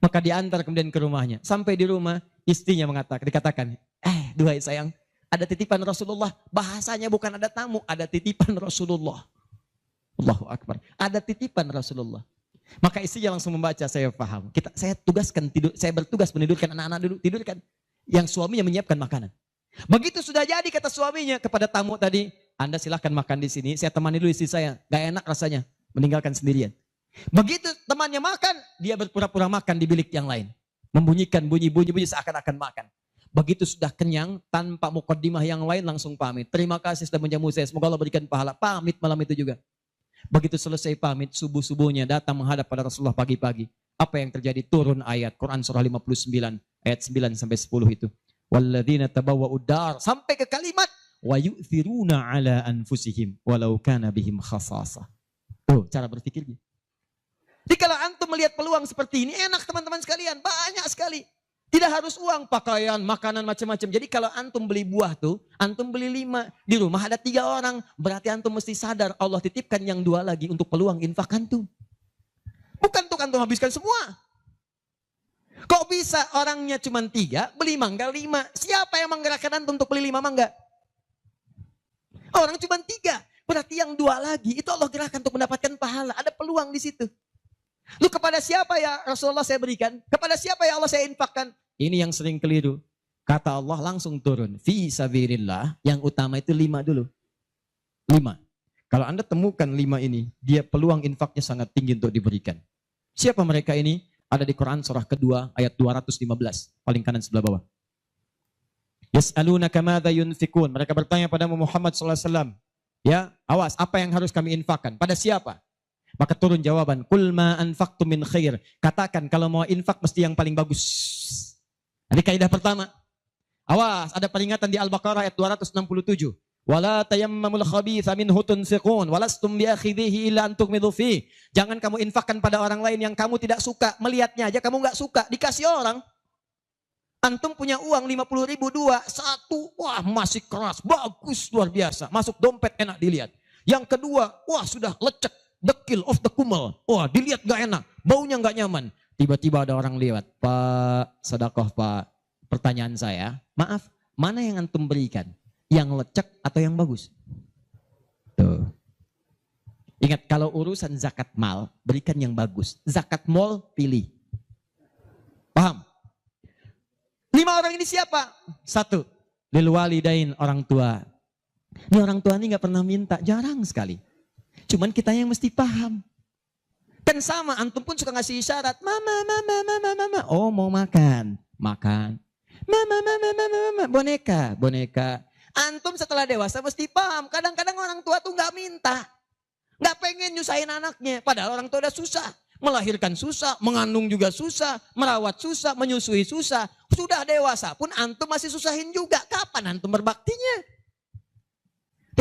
Maka diantar kemudian ke rumahnya. Sampai di rumah, istrinya dikatakan, duhai sayang, ada titipan Rasulullah. Bahasanya bukan ada tamu, ada titipan Rasulullah. Allahu Akbar. Ada titipan Rasulullah. Maka istrinya langsung membaca, saya paham. Saya bertugas menidurkan anak-anak dulu, tidurkan. Yang suaminya menyiapkan makanan. Begitu sudah jadi kata suaminya kepada tamu tadi, Anda silahkan makan di sini, saya temani dulu istri saya. Gak enak rasanya, meninggalkan sendirian. Begitu temannya makan, dia berpura-pura makan di bilik yang lain. Membunyikan bunyi-bunyi seakan-akan makan. Begitu sudah kenyang, tanpa mukaddimah yang lain langsung pamit. Terima kasih sudah menjamu saya, semoga Allah berikan pahala. Pamit malam itu juga. Begitu selesai pamit, subuh-subuhnya datang menghadap pada Rasulullah pagi-pagi. Apa yang terjadi? Turun ayat Quran surah 59, ayat 9 sampai 10 itu. Walladzina tabawwa'ud dar, sampai ke kalimat wa yu'thiruna ala anfusihim walau kana bihim khasasah. Tuh, cara berpikirnya. Jadi kalau antum melihat peluang seperti ini, enak teman-teman sekalian, banyak sekali. Tidak harus uang, pakaian, makanan, macam-macam. Jadi kalau antum beli buah tuh, antum beli 5. Di rumah ada 3 orang. Berarti antum mesti sadar, Allah titipkan yang 2 lagi untuk peluang infak antum. Bukan untuk antum habiskan semua. Kok bisa orangnya cuma 3, beli mangga 5. Siapa yang menggerakkan antum untuk beli 5 mangga? Orang cuma 3. Berarti yang 2 lagi, itu Allah gerakkan untuk mendapatkan pahala. Ada peluang di situ. Lu kepada siapa ya Rasulullah saya berikan? Kepada siapa ya Allah saya infakkan? Ini yang sering keliru. Kata Allah langsung turun. Fi sabilillah. Yang utama itu 5 dulu. 5. Kalau Anda temukan 5 ini, dia peluang infaknya sangat tinggi untuk diberikan. Siapa mereka ini? Ada di Quran surah kedua ayat 215. Paling kanan sebelah bawah. Yas'alunaka madza yunfikun. Mereka bertanya pada Muhammad SAW. Ya, awas, apa yang harus kami infakkan? Pada siapa? Maka turun jawaban, kul ma anfaqtum min khair. Katakan kalau mau infak mesti yang paling bagus. Ini kaidah pertama. Awas, ada peringatan di Al-Baqarah ayat 267. Wala tayammamul khabitha minhu tunfiqun walastum biakhidhihi illa an tughmidu fi. Jangan kamu infakkan pada orang lain yang kamu tidak suka. Melihatnya aja kamu enggak suka, dikasih orang. Antum punya uang 50.000 2, 1, wah masih keras, bagus, luar biasa. Masuk dompet enak dilihat. Yang kedua, wah sudah lecek. Dekil of the kumel. Wah dilihat gak enak. Baunya gak nyaman. Tiba-tiba ada orang lewat. Pak, sedekah Pak. Pertanyaan saya. Maaf, mana yang antum berikan? Yang lecek atau yang bagus? Tuh. Ingat kalau urusan zakat mal, berikan yang bagus. Zakat mal, pilih. Paham? 5 orang ini siapa? 1. Lil walidain, orang tua. Ini orang tua ini gak pernah minta. Jarang sekali. Cuman kita yang mesti paham. Kan sama, antum pun suka ngasih isyarat. Mama. Oh mau makan. Makan. Mama. Boneka. Antum setelah dewasa mesti paham. Kadang-kadang orang tua tuh gak minta. Gak pengen nyusahin anaknya. Padahal orang tua udah susah. Melahirkan susah, mengandung juga susah, merawat susah, menyusui susah. Sudah dewasa pun antum masih susahin juga. Kapan antum berbaktinya?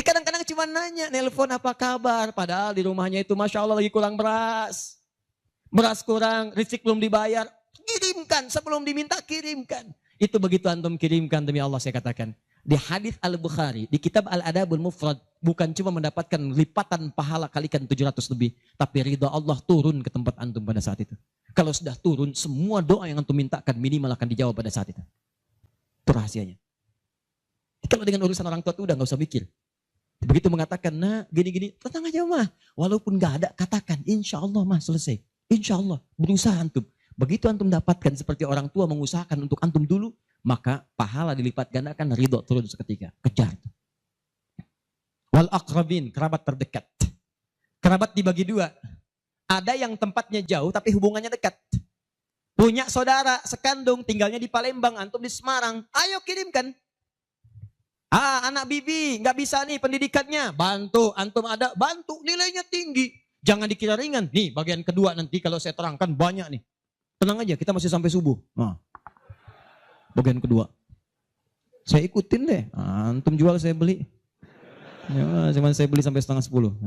Kadang-kadang cuma nanya, nelpon apa kabar. Padahal di rumahnya itu Masya Allah lagi kurang beras. Beras kurang, listrik belum dibayar. Kirimkan, sebelum diminta kirimkan. Itu begitu antum kirimkan demi Allah saya katakan. Di hadis Al-Bukhari, di kitab Al-Adabul Mufrad. Bukan cuma mendapatkan lipatan pahala kalikan 700 lebih. Tapi ridha Allah turun ke tempat antum pada saat itu. Kalau sudah turun, semua doa yang antum mintakan minimal akan dijawab pada saat itu. Itu rahasianya. Kalau dengan urusan orang tua itu udah gak usah mikir. Begitu mengatakan, nah gini-gini, tenang aja mah. Walaupun gak ada, katakan, insya Allah mah selesai. Insya Allah, berusaha antum. Begitu antum dapatkan seperti orang tua mengusahakan untuk antum dulu, maka pahala dilipat gandakan, ridho turun seketika. Kejar. Wal aqrabin, kerabat terdekat. Kerabat dibagi dua. Ada yang tempatnya jauh tapi hubungannya dekat. Punya saudara sekandung tinggalnya di Palembang, antum di Semarang. Ayo kirimkan. Anak bibi nggak bisa nih pendidikannya. Bantu, antum ada, bantu. Nilainya tinggi. Jangan dikira ringan. Nih bagian kedua nanti kalau saya terangkan banyak nih. Tenang aja, kita masih sampai subuh. Bagian kedua. Saya ikutin deh. Antum jual saya beli. Ya, cuman saya beli sampai 9:30.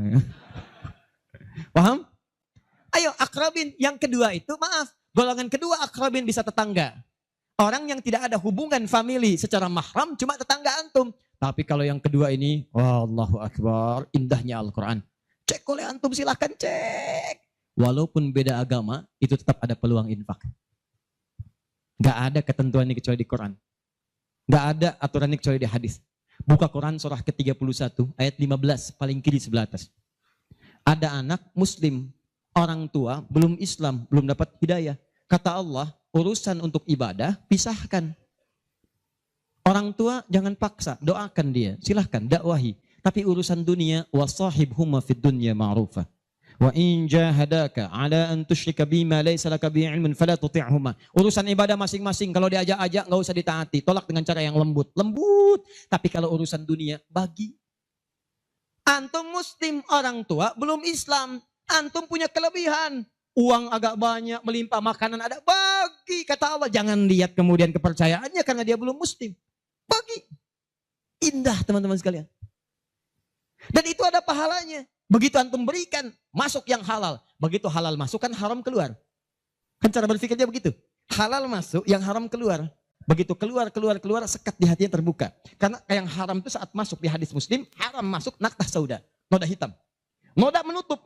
Paham? Ayo akrabin. Yang kedua itu maaf. Golongan kedua akrabin bisa tetangga. Orang yang tidak ada hubungan famili secara mahram cuma tetangga antum. Tapi kalau yang kedua ini, Allahu Akbar, indahnya Al-Quran. Cek oleh antum, silahkan cek. Walaupun beda agama, itu tetap ada peluang infak. Gak ada ketentuan ini kecuali di Quran. Gak ada aturan ini kecuali di hadis. Buka Quran surah ke-31 ayat 15 paling kiri sebelah atas. Ada anak muslim, orang tua belum Islam, belum dapat hidayah. Kata Allah, urusan untuk ibadah pisahkan. Orang tua jangan paksa, doakan dia, silahkan dakwahi. Tapi urusan dunia, wasahibhuma fid dunya ma'rufa. Wa in jahadaka ala an tusyrika bima laysa laka bihi ilmun fala tuti'huma. Urusan ibadah masing-masing, kalau diajak-ajak enggak usah ditaati, tolak dengan cara yang lembut. Lembut. Tapi kalau urusan dunia, bagi. Antum muslim, orang tua belum Islam, antum punya kelebihan. Uang agak banyak, melimpah, makanan ada, bagi. Kata Allah, jangan lihat kemudian kepercayaannya karena dia belum muslim. Bagi. Indah teman-teman sekalian. Dan itu ada pahalanya. Begitu antum berikan, masuk yang halal. Begitu halal masuk, kan haram keluar. Kan cara berpikirnya begitu. Halal masuk, yang haram keluar. Begitu keluar, sekat di hatinya terbuka. Karena yang haram itu saat masuk di hadis muslim, haram masuk naktah sauda, noda hitam. Noda menutup.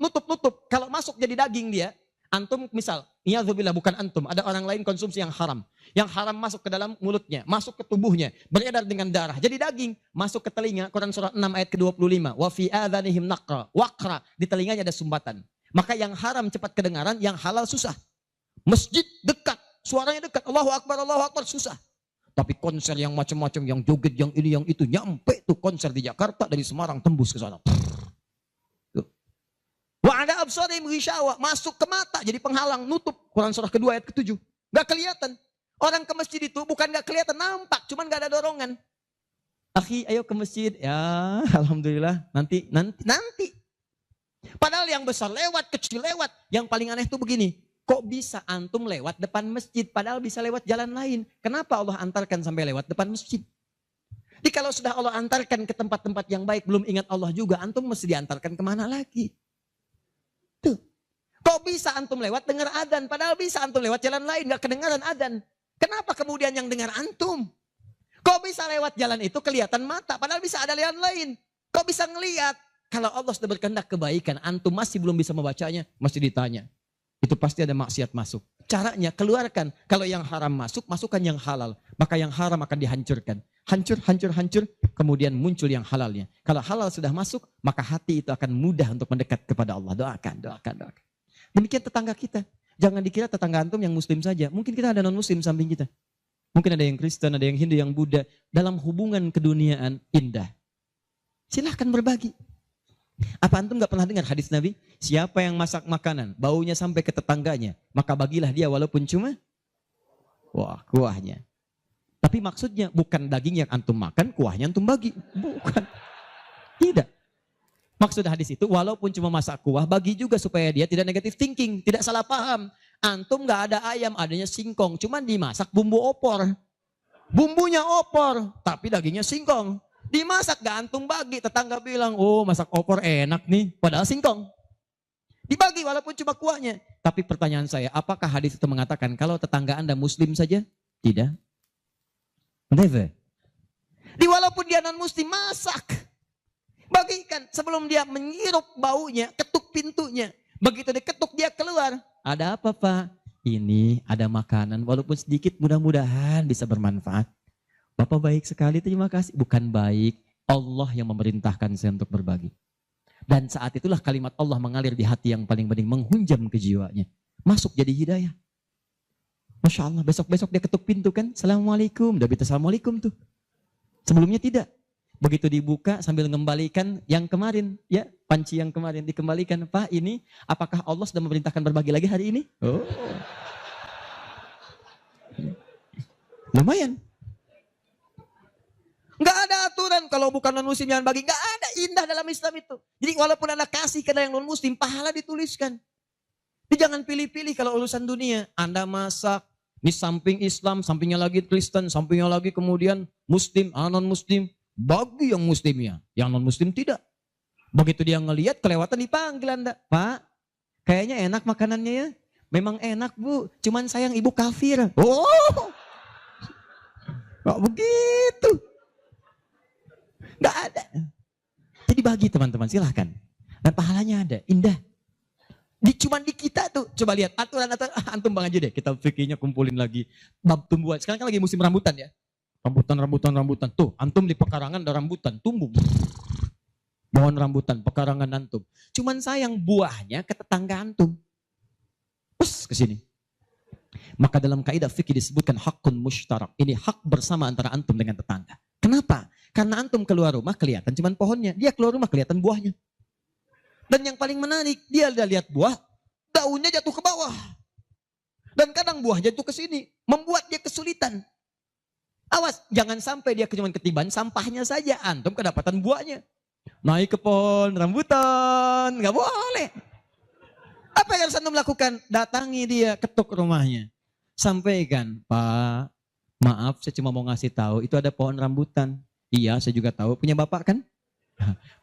Kalau masuk jadi daging dia, antum misal, iyadzubillah bukan antum, ada orang lain konsumsi yang haram. Yang haram masuk ke dalam mulutnya, masuk ke tubuhnya, beredar dengan darah. Jadi daging, masuk ke telinga, Quran surah 6 ayat ke-25. Wa fi adhanihim naqra, waqra, di telinganya ada sumbatan. Maka yang haram cepat kedengaran, yang halal susah. Masjid dekat, suaranya dekat, Allahu Akbar, susah. Tapi konser yang macam-macam, yang joget, yang ini, yang itu, nyampe tuh konser di Jakarta, dari Semarang tembus ke sana. Wa ada absarihim ghishawa, masuk ke mata jadi penghalang, nutup. Quran surah kedua ayat ke-7. Gak kelihatan. Orang ke masjid itu bukan gak kelihatan, nampak, cuman gak ada dorongan. Akhi, ayo ke masjid. Ya, alhamdulillah, nanti. Padahal yang besar lewat, kecil lewat. Yang paling aneh itu begini, kok bisa antum lewat depan masjid padahal bisa lewat jalan lain? Kenapa Allah antarkan sampai lewat depan masjid? Jadi kalau sudah Allah antarkan ke tempat-tempat yang baik, belum ingat Allah juga, antum mesti diantarkan kemana lagi? Tuh. Kok bisa antum lewat dengar adzan, padahal bisa antum lewat jalan lain gak kedengaran adzan. Kenapa kemudian yang dengar antum? Kok bisa lewat jalan itu kelihatan mata, padahal bisa ada jalan lain. Kok bisa ngelihat? Kalau Allah sudah berkehendak kebaikan, antum masih belum bisa membacanya, mesti ditanya. Itu pasti ada maksiat masuk. Caranya keluarkan. Kalau yang haram masuk, masukkan yang halal. Maka yang haram akan dihancurkan. Hancur. Kemudian muncul yang halalnya. Kalau halal sudah masuk, maka hati itu akan mudah untuk mendekat kepada Allah. Doakan. Demikian tetangga kita. Jangan dikira tetangga antum yang muslim saja. Mungkin kita ada non muslim samping kita. Mungkin ada yang Kristen, ada yang Hindu, yang Buddha. Dalam hubungan keduniaan indah. Silahkan berbagi. Apa antum gak pernah dengar hadis Nabi? Siapa yang masak makanan, baunya sampai ke tetangganya, maka bagilah dia walaupun cuma kuahnya. Tapi maksudnya bukan daging yang antum makan, kuahnya antum bagi. Bukan. Tidak. Maksud hadis itu walaupun cuma masak kuah, bagi juga supaya dia tidak negatif thinking, tidak salah paham. Antum gak ada ayam, adanya singkong, cuman dimasak bumbu opor. Bumbunya opor, tapi dagingnya singkong. Dimasak gak antum bagi, tetangga bilang, oh masak opor enak nih, padahal singkong. Dibagi walaupun cuma kuahnya. Tapi pertanyaan saya, apakah hadis itu mengatakan kalau tetangga anda muslim saja? Tidak. Never. Walaupun dia non muslim, masak. Bagikan sebelum dia menghirup baunya, ketuk pintunya. Begitu diketuk dia keluar. Ada apa Pak? Ini ada makanan, walaupun sedikit mudah-mudahan bisa bermanfaat. Bapak baik sekali, terima kasih. Bukan baik, Allah yang memerintahkan saya untuk berbagi. Dan saat itulah kalimat Allah mengalir di hati yang paling bening, menghunjam ke jiwanya. Masuk jadi hidayah. Masya Allah, besok-besok dia ketuk pintu kan, Assalamualaikum. Udah bisa Assalamualaikum tuh. Sebelumnya tidak. Begitu dibuka sambil mengembalikan yang kemarin, ya panci yang kemarin dikembalikan. Pak, ini apakah Allah sudah memerintahkan berbagi lagi hari ini? Oh, lumayan. Nggak ada aturan kalau bukan non muslim jangan bagi. Nggak ada, indah dalam Islam itu. Jadi walaupun Anda kasih ke yang non muslim, pahala dituliskan. Jadi jangan pilih-pilih kalau urusan dunia. Anda masak, ini samping Islam, sampingnya lagi Kristen, sampingnya lagi kemudian muslim, non muslim. Bagi yang muslimnya, yang non muslim tidak. Begitu dia ngelihat kelewatan dipanggil Anda. Pak, kayaknya enak makanannya ya. Memang enak Bu, cuman sayang ibu kafir. Oh, kok begitu? Gak ada. Jadi bagi teman-teman, silahkan. Dan pahalanya ada, indah. Cuman di kita tuh, coba lihat aturan antum bang aja deh. Kita fikirnya kumpulin lagi. Bab tumbuhan, sekarang kan lagi musim rambutan ya. Rambutan. Tuh, antum di pekarangan ada rambutan, tumbuh. Pohon rambutan, pekarangan antum. Cuman sayang buahnya ke tetangga antum. Terus ke sini. Maka dalam kaidah fikih disebutkan hakun mushtarak. Ini hak bersama antara antum dengan tetangga. Kenapa? Karena antum keluar rumah kelihatan cuman pohonnya. Dia keluar rumah kelihatan buahnya. Dan yang paling menarik, dia udah lihat buah, daunnya jatuh ke bawah. Dan kadang buahnya jatuh ke sini. Membuat dia kesulitan. Awas, jangan sampai dia cuma ketiban sampahnya saja. Antum kedapatan buahnya. Naik ke pohon rambutan. Nggak boleh. Apa yang harus antum lakukan? Datangi dia, ketuk rumahnya. Sampaikan, Pak, maaf saya cuma mau ngasih tahu. Itu ada pohon rambutan. Iya, saya juga tahu. Punya bapak kan?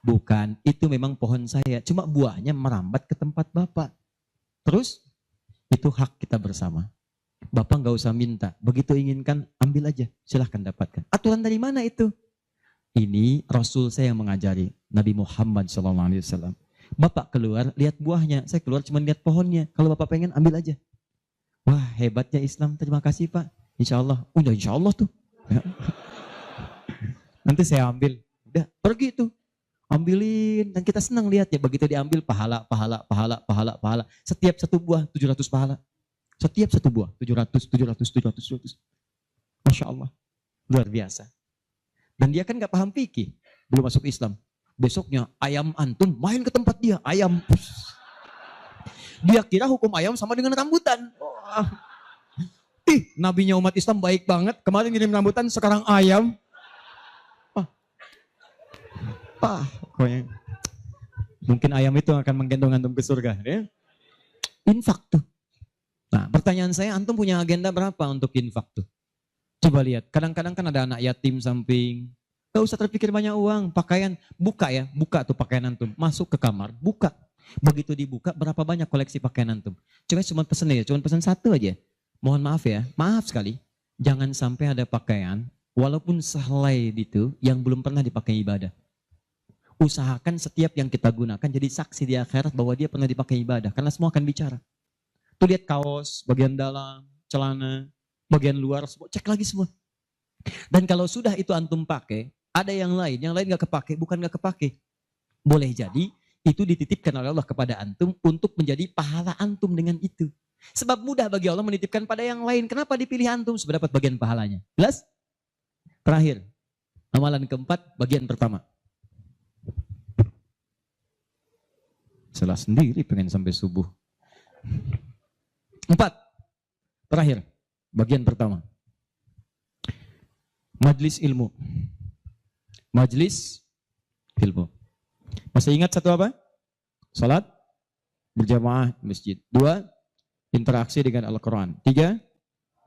Bukan, itu memang pohon saya. Cuma buahnya merambat ke tempat bapak. Terus, itu hak kita bersama. Bapak nggak usah minta, begitu inginkan ambil aja, silahkan dapatkan. Aturan dari mana itu? Ini Rasul saya yang mengajari, Nabi Muhammad SAW. Bapak keluar, lihat buahnya, saya keluar cuma lihat pohonnya. Kalau bapak pengen ambil aja. Wah hebatnya Islam, terima kasih Pak. Insya Allah, udah insya Allah tuh. Ya. Nanti saya ambil, udah pergi tuh. Ambilin, dan kita senang lihatnya. Begitu diambil pahala. Setiap satu buah 700 pahala. Setiap satu buah, 700. Masya Allah, luar biasa. Dan dia kan gak paham fikih, belum masuk Islam. Besoknya ayam antum main ke tempat dia, ayam. Dia kira hukum ayam sama dengan rambutan. Oh. Nabinya umat Islam baik banget, kemarin ngirim rambutan, sekarang ayam. Pokoknya. Mungkin ayam itu akan menggendong antum ke surga. Ya? Infak tuh. Nah, pertanyaan saya, antum punya agenda berapa untuk infak tuh? Coba lihat, kadang-kadang kan ada anak yatim samping. Gak usah terpikir banyak uang, pakaian. Buka ya, buka tuh pakaian antum. Masuk ke kamar, buka. Begitu dibuka, berapa banyak koleksi pakaian antum? Coba cuma pesen ya, cuma pesen satu aja. Mohon maaf ya, maaf sekali. Jangan sampai ada pakaian, walaupun sehelai itu, yang belum pernah dipakai ibadah. Usahakan setiap yang kita gunakan jadi saksi di akhirat bahwa dia pernah dipakai ibadah. Karena semua akan bicara. Tuh lihat kaos, bagian dalam, celana, bagian luar, cek lagi semua. Dan kalau sudah itu antum pakai, ada yang lain gak kepake, bukan gak kepake. Boleh jadi itu dititipkan oleh Allah kepada antum untuk menjadi pahala antum dengan itu. Sebab mudah bagi Allah menitipkan pada yang lain. Kenapa dipilih antum supaya dapat bagian pahalanya? Jelas? Terakhir, amalan keempat, bagian pertama. Salah sendiri pengen sampai subuh. 4. Terakhir, bagian pertama. Majlis ilmu. Majlis ilmu. Masih ingat satu apa? Salat berjamaah di masjid. 2. Interaksi dengan Al-Quran. 3.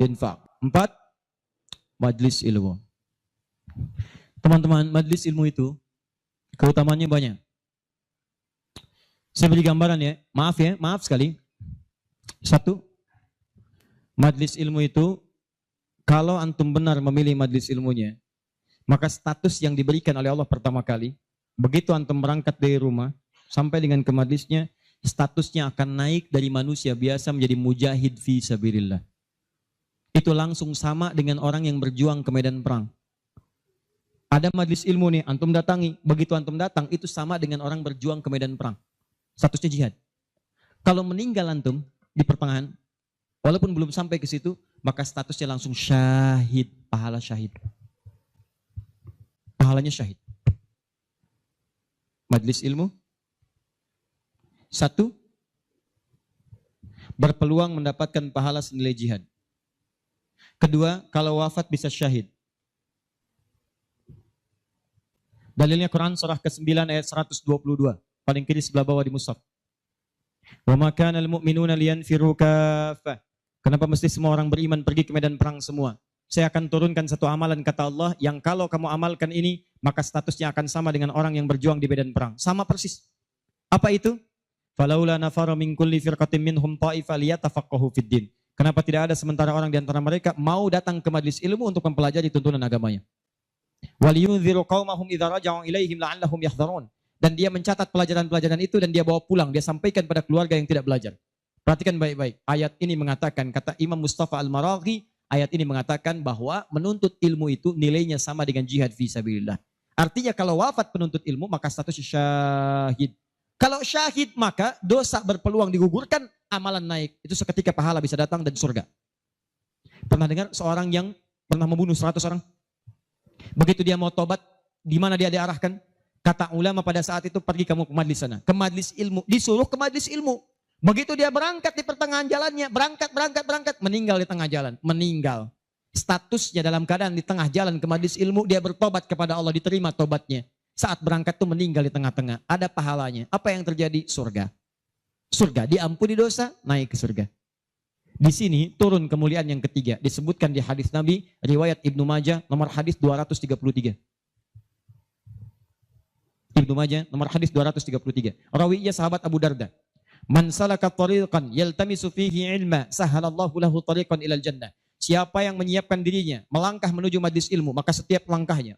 Infak. 4. Majlis ilmu. Teman-teman, majlis ilmu itu keutamaannya banyak. Saya beri gambaran ya, maaf sekali. 1. Majlis ilmu itu, kalau antum benar memilih majlis ilmunya, maka status yang diberikan oleh Allah pertama kali, begitu antum berangkat dari rumah, sampai dengan ke majlisnya, statusnya akan naik dari manusia biasa menjadi mujahid fi sabilillah. Itu langsung sama dengan orang yang berjuang ke medan perang. Ada majlis ilmu nih, antum datangi, begitu antum datang, itu sama dengan orang berjuang ke medan perang. Statusnya jihad. Kalau meninggal antum di pertengahan, walaupun belum sampai ke situ, maka statusnya langsung syahid, pahala syahid. Pahalanya syahid. Majelis ilmu. Satu, berpeluang mendapatkan pahala senilai jihad. Kedua, kalau wafat bisa syahid. Dalilnya Quran surah ke-9 ayat 122. Paling kiri sebelah bawah di mushaf. Wa ma kana al-mu'minuna liyanfiru kaffah. Kenapa mesti semua orang beriman pergi ke medan perang semua? Saya akan turunkan satu amalan kata Allah yang kalau kamu amalkan ini maka statusnya akan sama dengan orang yang berjuang di medan perang. Sama persis. Apa itu? Falaula nafara min kulli firqatin minhum ta'ifa liyatafaqahu fid din. Kenapa tidak ada sementara orang di antara mereka mau datang ke majelis ilmu untuk mempelajari tuntunan agamanya? Waliyunziru qaumahum idza raja'u ilaihim la'allahum yahdharun. Dan dia mencatat pelajaran-pelajaran itu dan dia bawa pulang, dia sampaikan pada keluarga yang tidak belajar. Perhatikan baik-baik. Ayat ini mengatakan, kata Imam Mustafa Al-Maraghi, ayat ini mengatakan bahwa menuntut ilmu itu nilainya sama dengan jihad fisabilillah. Artinya kalau wafat penuntut ilmu maka status syahid. Kalau syahid maka dosa berpeluang digugurkan, amalan naik. Itu seketika pahala bisa datang dan surga. Pernah dengar seorang yang pernah membunuh 100 orang? Begitu dia mau tobat, di mana dia diarahkan? Kata ulama pada saat itu, pergi kamu ke majlis sana. Ke majlis ilmu. Disuruh ke majlis ilmu. Begitu dia berangkat di pertengahan jalannya, berangkat, meninggal di tengah jalan. Meninggal. Statusnya dalam keadaan di tengah jalan ke majlis ilmu, dia bertobat kepada Allah, diterima tobatnya. Saat berangkat itu meninggal di tengah-tengah. Ada pahalanya. Apa yang terjadi? Surga. Surga. Diampuni dosa, naik ke surga. Di sini turun kemuliaan yang ketiga. Disebutkan di hadis Nabi, riwayat Ibnu Majah, nomor hadis 233. Ibnu Majah, nomor hadis 233. Rawinya sahabat Abu Darda. Man salaka tariqan yaltamisu fihi ilma, sahalallahu lahu tariqan ilal jannah. Siapa yang menyiapkan dirinya melangkah menuju majlis ilmu, maka setiap langkahnya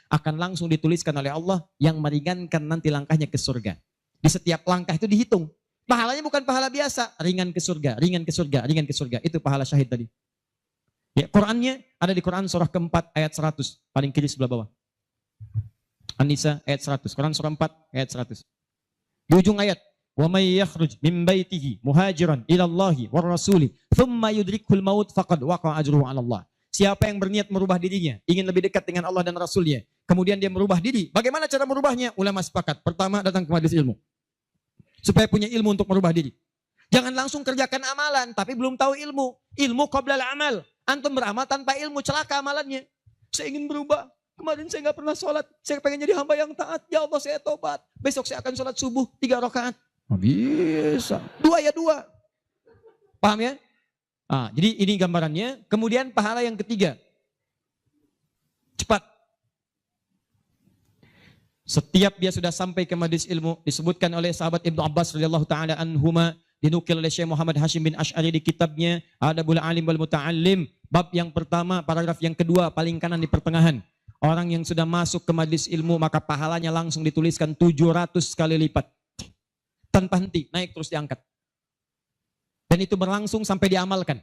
akan langsung dituliskan oleh Allah yang meringankan nanti langkahnya ke surga. Di setiap langkah itu dihitung. Pahalanya bukan pahala biasa, ringan ke surga, ringan ke surga, ringan ke surga. Itu pahala syahid tadi. Ya, Qurannya ada di Quran surah keempat ayat 100, paling kiri sebelah bawah. An-Nisa ayat 100, Quran surah 4 ayat 100. Di ujung ayat, wa may yakhruj min baitihi muhajiran ila Allahi war rasuli thumma yudrikul maut faqad waqa'a ajruhu 'ala Allah. Siapa yang berniat merubah dirinya, ingin lebih dekat dengan Allah dan Rasulnya, kemudian dia merubah diri. Bagaimana cara merubahnya? Ulama sepakat. Pertama, datang ke majelis ilmu. Supaya punya ilmu untuk merubah diri. Jangan langsung kerjakan amalan, tapi belum tahu ilmu. Ilmu qoblal amal. Antum beramal tanpa ilmu, celaka amalannya. Saya ingin berubah. Kemarin saya nggak pernah sholat. Saya pengen jadi hamba yang taat. Ya Allah, saya tobat. Besok saya akan sholat subuh 3 rakaat. Oh, bisa. 2 ya 2. Paham ya? Jadi ini gambarannya. Kemudian pahala yang ketiga. Cepat. Setiap dia sudah sampai ke majelis ilmu, disebutkan oleh sahabat Ibnu Abbas radhiyallahu taala anhuma, dinukil oleh Syekh Muhammad Hashim bin Asy'ari di kitabnya Adabul Alim wal Muta'allim, bab yang pertama, paragraf yang kedua, paling kanan di pertengahan. Orang yang sudah masuk ke majelis ilmu maka pahalanya langsung dituliskan 700 kali lipat. Tanpa henti, naik terus diangkat. Dan itu berlangsung sampai diamalkan.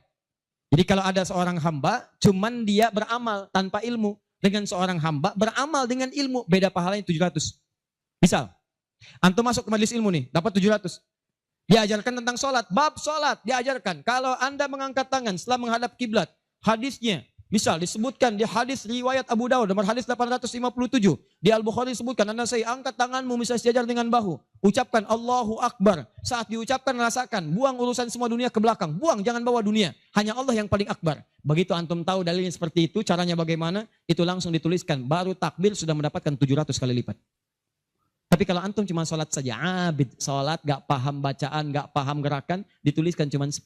Jadi kalau ada seorang hamba, cuman dia beramal tanpa ilmu. Dengan seorang hamba beramal dengan ilmu, beda pahalanya 700. Misal, antum masuk ke majelis ilmu nih, dapat 700. Diajarkan tentang sholat, bab sholat diajarkan. Kalau anda mengangkat tangan setelah menghadap kiblat, hadisnya, misal disebutkan di hadis riwayat Abu Dawud, nomor hadis 857. Di Al-Bukhari disebutkan, anda saya angkat tanganmu, misal sejajar dengan bahu. Ucapkan Allahu Akbar. Saat diucapkan rasakan, buang urusan semua dunia ke belakang. Buang, jangan bawa dunia. Hanya Allah yang paling akbar. Begitu antum tahu dalilnya seperti itu, caranya bagaimana, itu langsung dituliskan. Baru takbir sudah mendapatkan 700 kali lipat. Tapi kalau antum cuma sholat saja, abid, sholat, gak paham bacaan, gak paham gerakan, dituliskan cuma 10.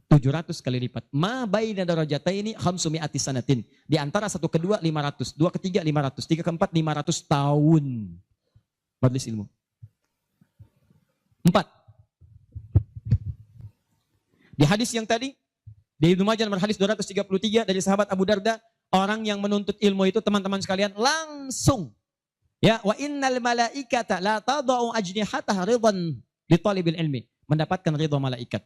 700 kali lipat. Ma baina darajataini khamsumi'ati sanatin. Di antara satu kedua 500, dua ketiga 500, tiga keempat 500 tahun. Majelis ilmu. 4. Di hadis yang tadi, di Ibnu Majah nomor hadis 233 dari sahabat Abu Darda, orang yang menuntut ilmu itu teman-teman sekalian langsung, ya, wa innal malaikata la tadau ajnihataha ridwan li talibil ilmi. Mendapatkan ridha malaikat,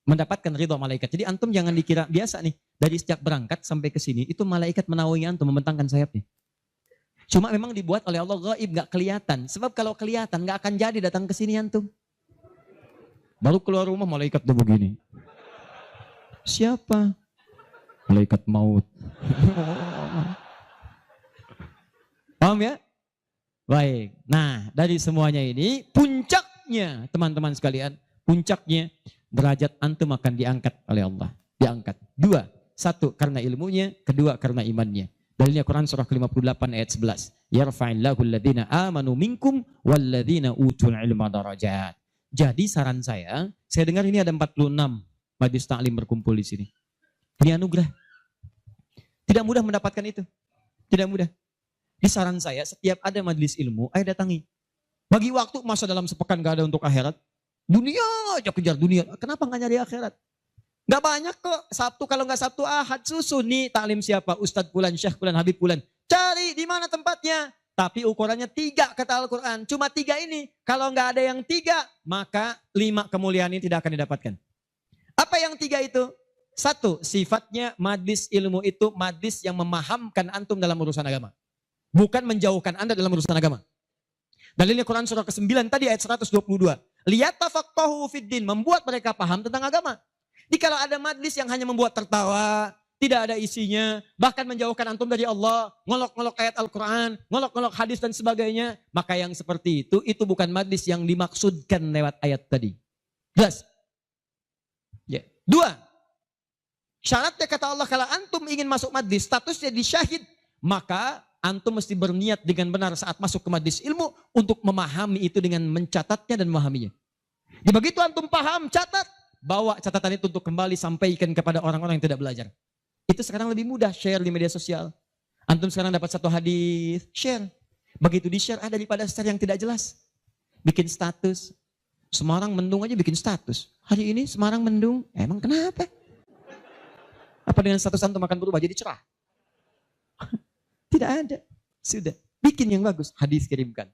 mendapatkan ridha malaikat. Jadi antum jangan dikira biasa nih, dari sejak berangkat sampai ke sini itu malaikat menaungi antum, membentangkan sayapnya. Cuma memang dibuat oleh Allah gaib, gak kelihatan. Sebab kalau kelihatan gak akan jadi datang ke sini antum. Baru keluar rumah malaikat tuh begini. Siapa? Malaikat maut. Paham ya? Baik. Nah, dari semuanya ini puncaknya teman-teman sekalian, puncaknya derajat antum akan diangkat oleh Allah. Diangkat. Dua. Satu karena ilmunya, kedua karena imannya. Dalilnya Quran surah ke-58 ayat 11. Yarfa'illahu alladhina amanu minkum walladhina utul ilma darajat. Jadi saran saya dengar ini ada 46 majlis taklim berkumpul di sini. Ini anugerah. Tidak mudah mendapatkan itu. Tidak mudah. Di saran saya setiap ada majlis ilmu, ayo datangi. Bagi waktu masa dalam sepekan gak ada untuk akhirat. Dunia aja kejar dunia. Kenapa gak nyari akhirat? Gak banyak kok. Sabtu kalau gak Sabtu Ahad susun nih taklim siapa? Ustadz Pulan, Syekh Pulan, Habib Pulan. Cari di mana tempatnya. Tapi ukurannya 3 kata Al-Quran. Cuma 3 ini. Kalau gak ada yang 3, maka 5 kemuliaan ini tidak akan didapatkan. Apa yang 3 itu? 1, sifatnya majlis ilmu itu majlis yang memahamkan antum dalam urusan agama. Bukan menjauhkan anda dalam urusan agama. Dalilnya Quran surah ke-9 tadi ayat 122. Liyatafaqahu fiddin, membuat mereka paham tentang agama. Jadi kalau ada majlis yang hanya membuat tertawa, tidak ada isinya, bahkan menjauhkan antum dari Allah, ngolok-ngolok ayat Al-Quran, ngolok-ngolok hadis dan sebagainya, maka yang seperti itu bukan majlis yang dimaksudkan lewat ayat tadi. Jelas? Ya. 2. Syaratnya kata Allah, kalau antum ingin masuk majlis, statusnya di syahid, maka antum mesti berniat dengan benar saat masuk ke majlis ilmu untuk memahami itu dengan mencatatnya dan memahaminya. Di begitu antum paham, catat, bawa catatan itu untuk kembali sampaikan kepada orang-orang yang tidak belajar. Itu sekarang lebih mudah, share di media sosial. Antum sekarang dapat satu hadis, share. Begitu di-share ada daripada share yang tidak jelas. Bikin status. Semarang mendung aja bikin status. Hari ini Semarang mendung, emang kenapa? Apa dengan status antum akan berubah jadi cerah? Tidak ada. Sudah. Bikin yang bagus. Hadis kirimkan.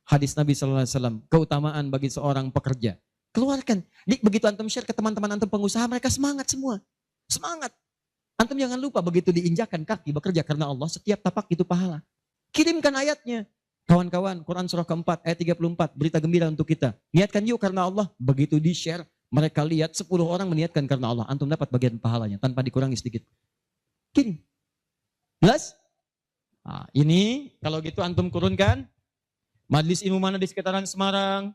Hadis Nabi SAW. Keutamaan bagi seorang pekerja. Keluarkan. Begitu antum share ke teman-teman antum pengusaha, mereka semangat semua. Semangat. Antum jangan lupa begitu diinjakan kaki bekerja karena Allah, setiap tapak itu pahala. Kirimkan ayatnya. Kawan-kawan, Quran surah ke-4 ayat 34. Berita gembira untuk kita. Niatkan yuk karena Allah. Begitu di-share, mereka lihat 10 orang meniatkan karena Allah. Antum dapat bagian pahalanya tanpa dikurangi sedikit. Kirim. Jelas? Nah, ini kalau gitu antum kurunkan majlis ilmu mana di sekitaran Semarang,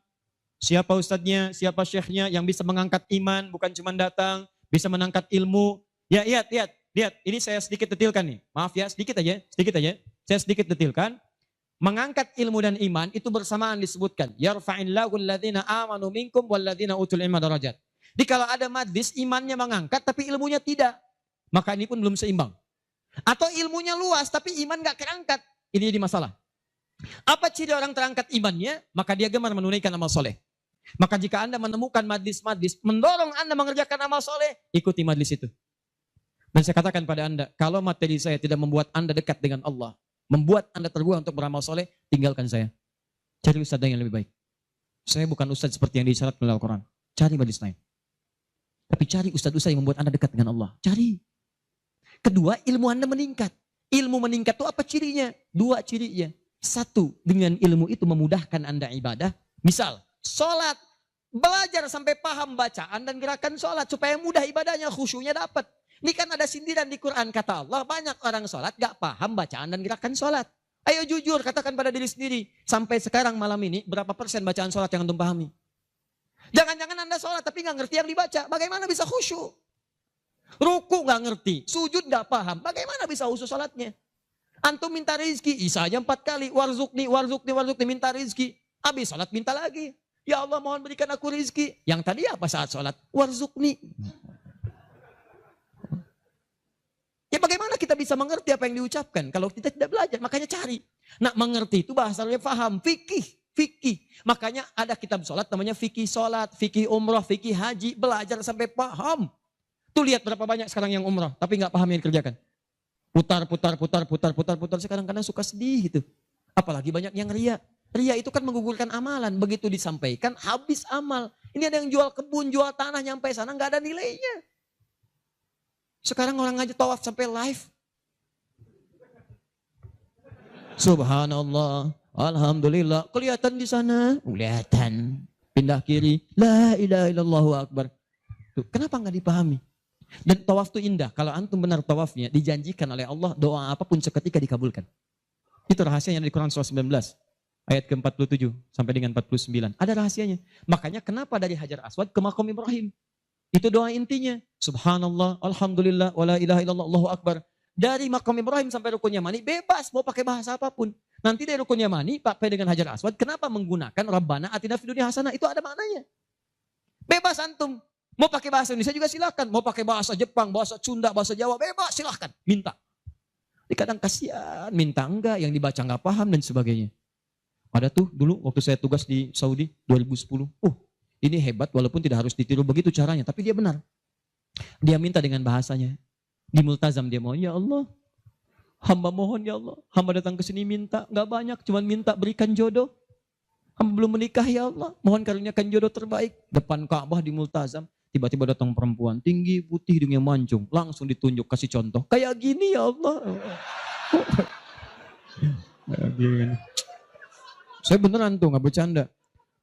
siapa ustadznya, siapa syekhnya yang bisa mengangkat iman, bukan cuma datang, bisa mengangkat ilmu. Ya, lihat. Ini saya sedikit detilkan nih. Maaf ya, sedikit aja. Saya sedikit detilkan. Mengangkat ilmu dan iman itu bersamaan disebutkan. Yarfa'illahu alladhina amanu minkum walladhina utul ilma darajat. Jadi kalau ada majlis imannya mengangkat tapi ilmunya tidak, maka ini pun belum seimbang. Atau ilmunya luas tapi iman gak terangkat. Ini jadi masalah. Apa ciri orang terangkat imannya? Maka dia gemar menunaikan amal soleh. Maka jika anda menemukan majlis-majlis mendorong anda mengerjakan amal soleh, ikuti majlis itu. Dan saya katakan pada anda, kalau materi saya tidak membuat anda dekat dengan Allah, membuat anda terbuat untuk beramal soleh, tinggalkan saya. Cari ustadz yang lebih baik. Saya bukan ustadz seperti yang disyaratkan oleh Al-Quran. Cari majlis lain. Tapi cari ustadz-ustadz yang membuat anda dekat dengan Allah. Cari. Kedua, ilmu anda meningkat. Ilmu meningkat itu apa cirinya? 2 cirinya. 1, dengan ilmu itu memudahkan anda ibadah. Misal, sholat. Belajar sampai paham bacaan dan gerakan sholat. Supaya mudah ibadahnya, khusyunya dapat. Ini kan ada sindiran di Quran. Kata Allah, banyak orang sholat gak paham bacaan dan gerakan sholat. Ayo jujur, katakan pada diri sendiri. Sampai sekarang malam ini, berapa persen bacaan sholat yang antum pahami? Jangan-jangan anda sholat tapi gak ngerti yang dibaca. Bagaimana bisa khusyuk? Ruku gak ngerti, sujud gak paham. Bagaimana bisa khusyuk sholatnya? Antum minta rezeki, isa aja 4 kali. Warzukni, minta rezeki. Habis sholat minta lagi. Ya Allah mohon berikan aku rezeki. Yang tadi apa saat sholat? Warzukni. Ya bagaimana kita bisa mengerti apa yang diucapkan kalau kita tidak belajar? Makanya cari. Nah mengerti itu bahasanya paham. Fikih. Makanya ada kitab sholat namanya fikih sholat, fikih umrah, fikih haji. Belajar sampai paham. Tuh lihat berapa banyak sekarang yang umrah tapi nggak paham yang dikerjakan. Putar. Kadang-kadang suka sedih gitu. Apalagi banyak yang ria. Ria itu kan menggugurkan amalan. Begitu disampaikan habis amal. Ini ada yang jual kebun, jual tanah nyampe sana nggak ada nilainya. Sekarang orang aja tawaf sampai live. Subhanallah, alhamdulillah. Kelihatan di sana, kelihatan. Pindah kiri, la ilaha illallah akbar. Tuh, kenapa nggak dipahami? Dan tawaf itu indah. Kalau antum benar tawafnya, dijanjikan oleh Allah doa apapun seketika dikabulkan. Itu rahasianya di Quran surah 19. Ayat ke-47 sampai dengan 49. Ada rahasianya. Makanya kenapa dari Hajar Aswad ke Maqam Ibrahim? Itu doa intinya. Subhanallah, Alhamdulillah, wa la ilaha illallah, Allahu Akbar. Dari Maqam Ibrahim sampai Rukun Yamani, bebas mau pakai bahasa apapun. Nanti dari Rukun Yamani, pakai dengan Hajar Aswad, kenapa menggunakan Rabbana Atina Fid Dunya Hasanah? Itu ada maknanya. Bebas antum. Mau pakai bahasa Indonesia juga silakan. Mau pakai bahasa Jepang, bahasa Sunda, bahasa Jawa, bebas silahkan. Minta. Kadang kasihan, minta enggak, yang dibaca enggak paham dan sebagainya. Ada tuh dulu waktu saya tugas di Saudi 2010. Ini hebat walaupun tidak harus ditiru begitu caranya, tapi dia benar. Dia minta dengan bahasanya. Di multazam dia mau, ya Allah, hamba mohon ya Allah, hamba datang ke sini minta, enggak banyak, cuman minta berikan jodoh. Hamba belum menikah ya Allah, mohon karuniakan jodoh terbaik. Depan Ka'bah di multazam, tiba-tiba datang perempuan, tinggi, putih, hidungnya mancung. Langsung ditunjuk, kasih contoh. Kayak gini ya Allah. Saya beneran tuh, gak bercanda.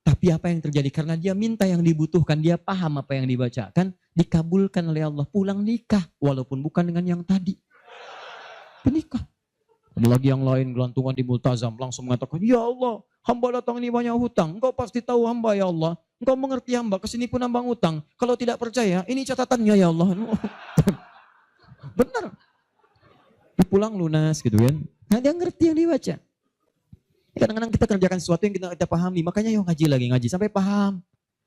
Tapi apa yang terjadi? Karena dia minta yang dibutuhkan, dia paham apa yang dibacakan, dikabulkan oleh Allah. Pulang nikah, walaupun bukan dengan yang tadi. Menikah. Ada lagi yang lain, gelantungan di multazam, langsung mengatakan, ya Allah, hamba datang ini banyak hutang. Engkau pasti tahu hamba ya Allah. Engkau mengerti hamba, kesini pun hamba ngutang. Kalau tidak percaya, ini catatannya ya Allah. Benar. Pulang lunas gitu kan. Nah dia ngerti yang dibaca. Kadang-kadang kita kerjakan sesuatu yang kita pahami. Makanya yuk ngaji sampai paham.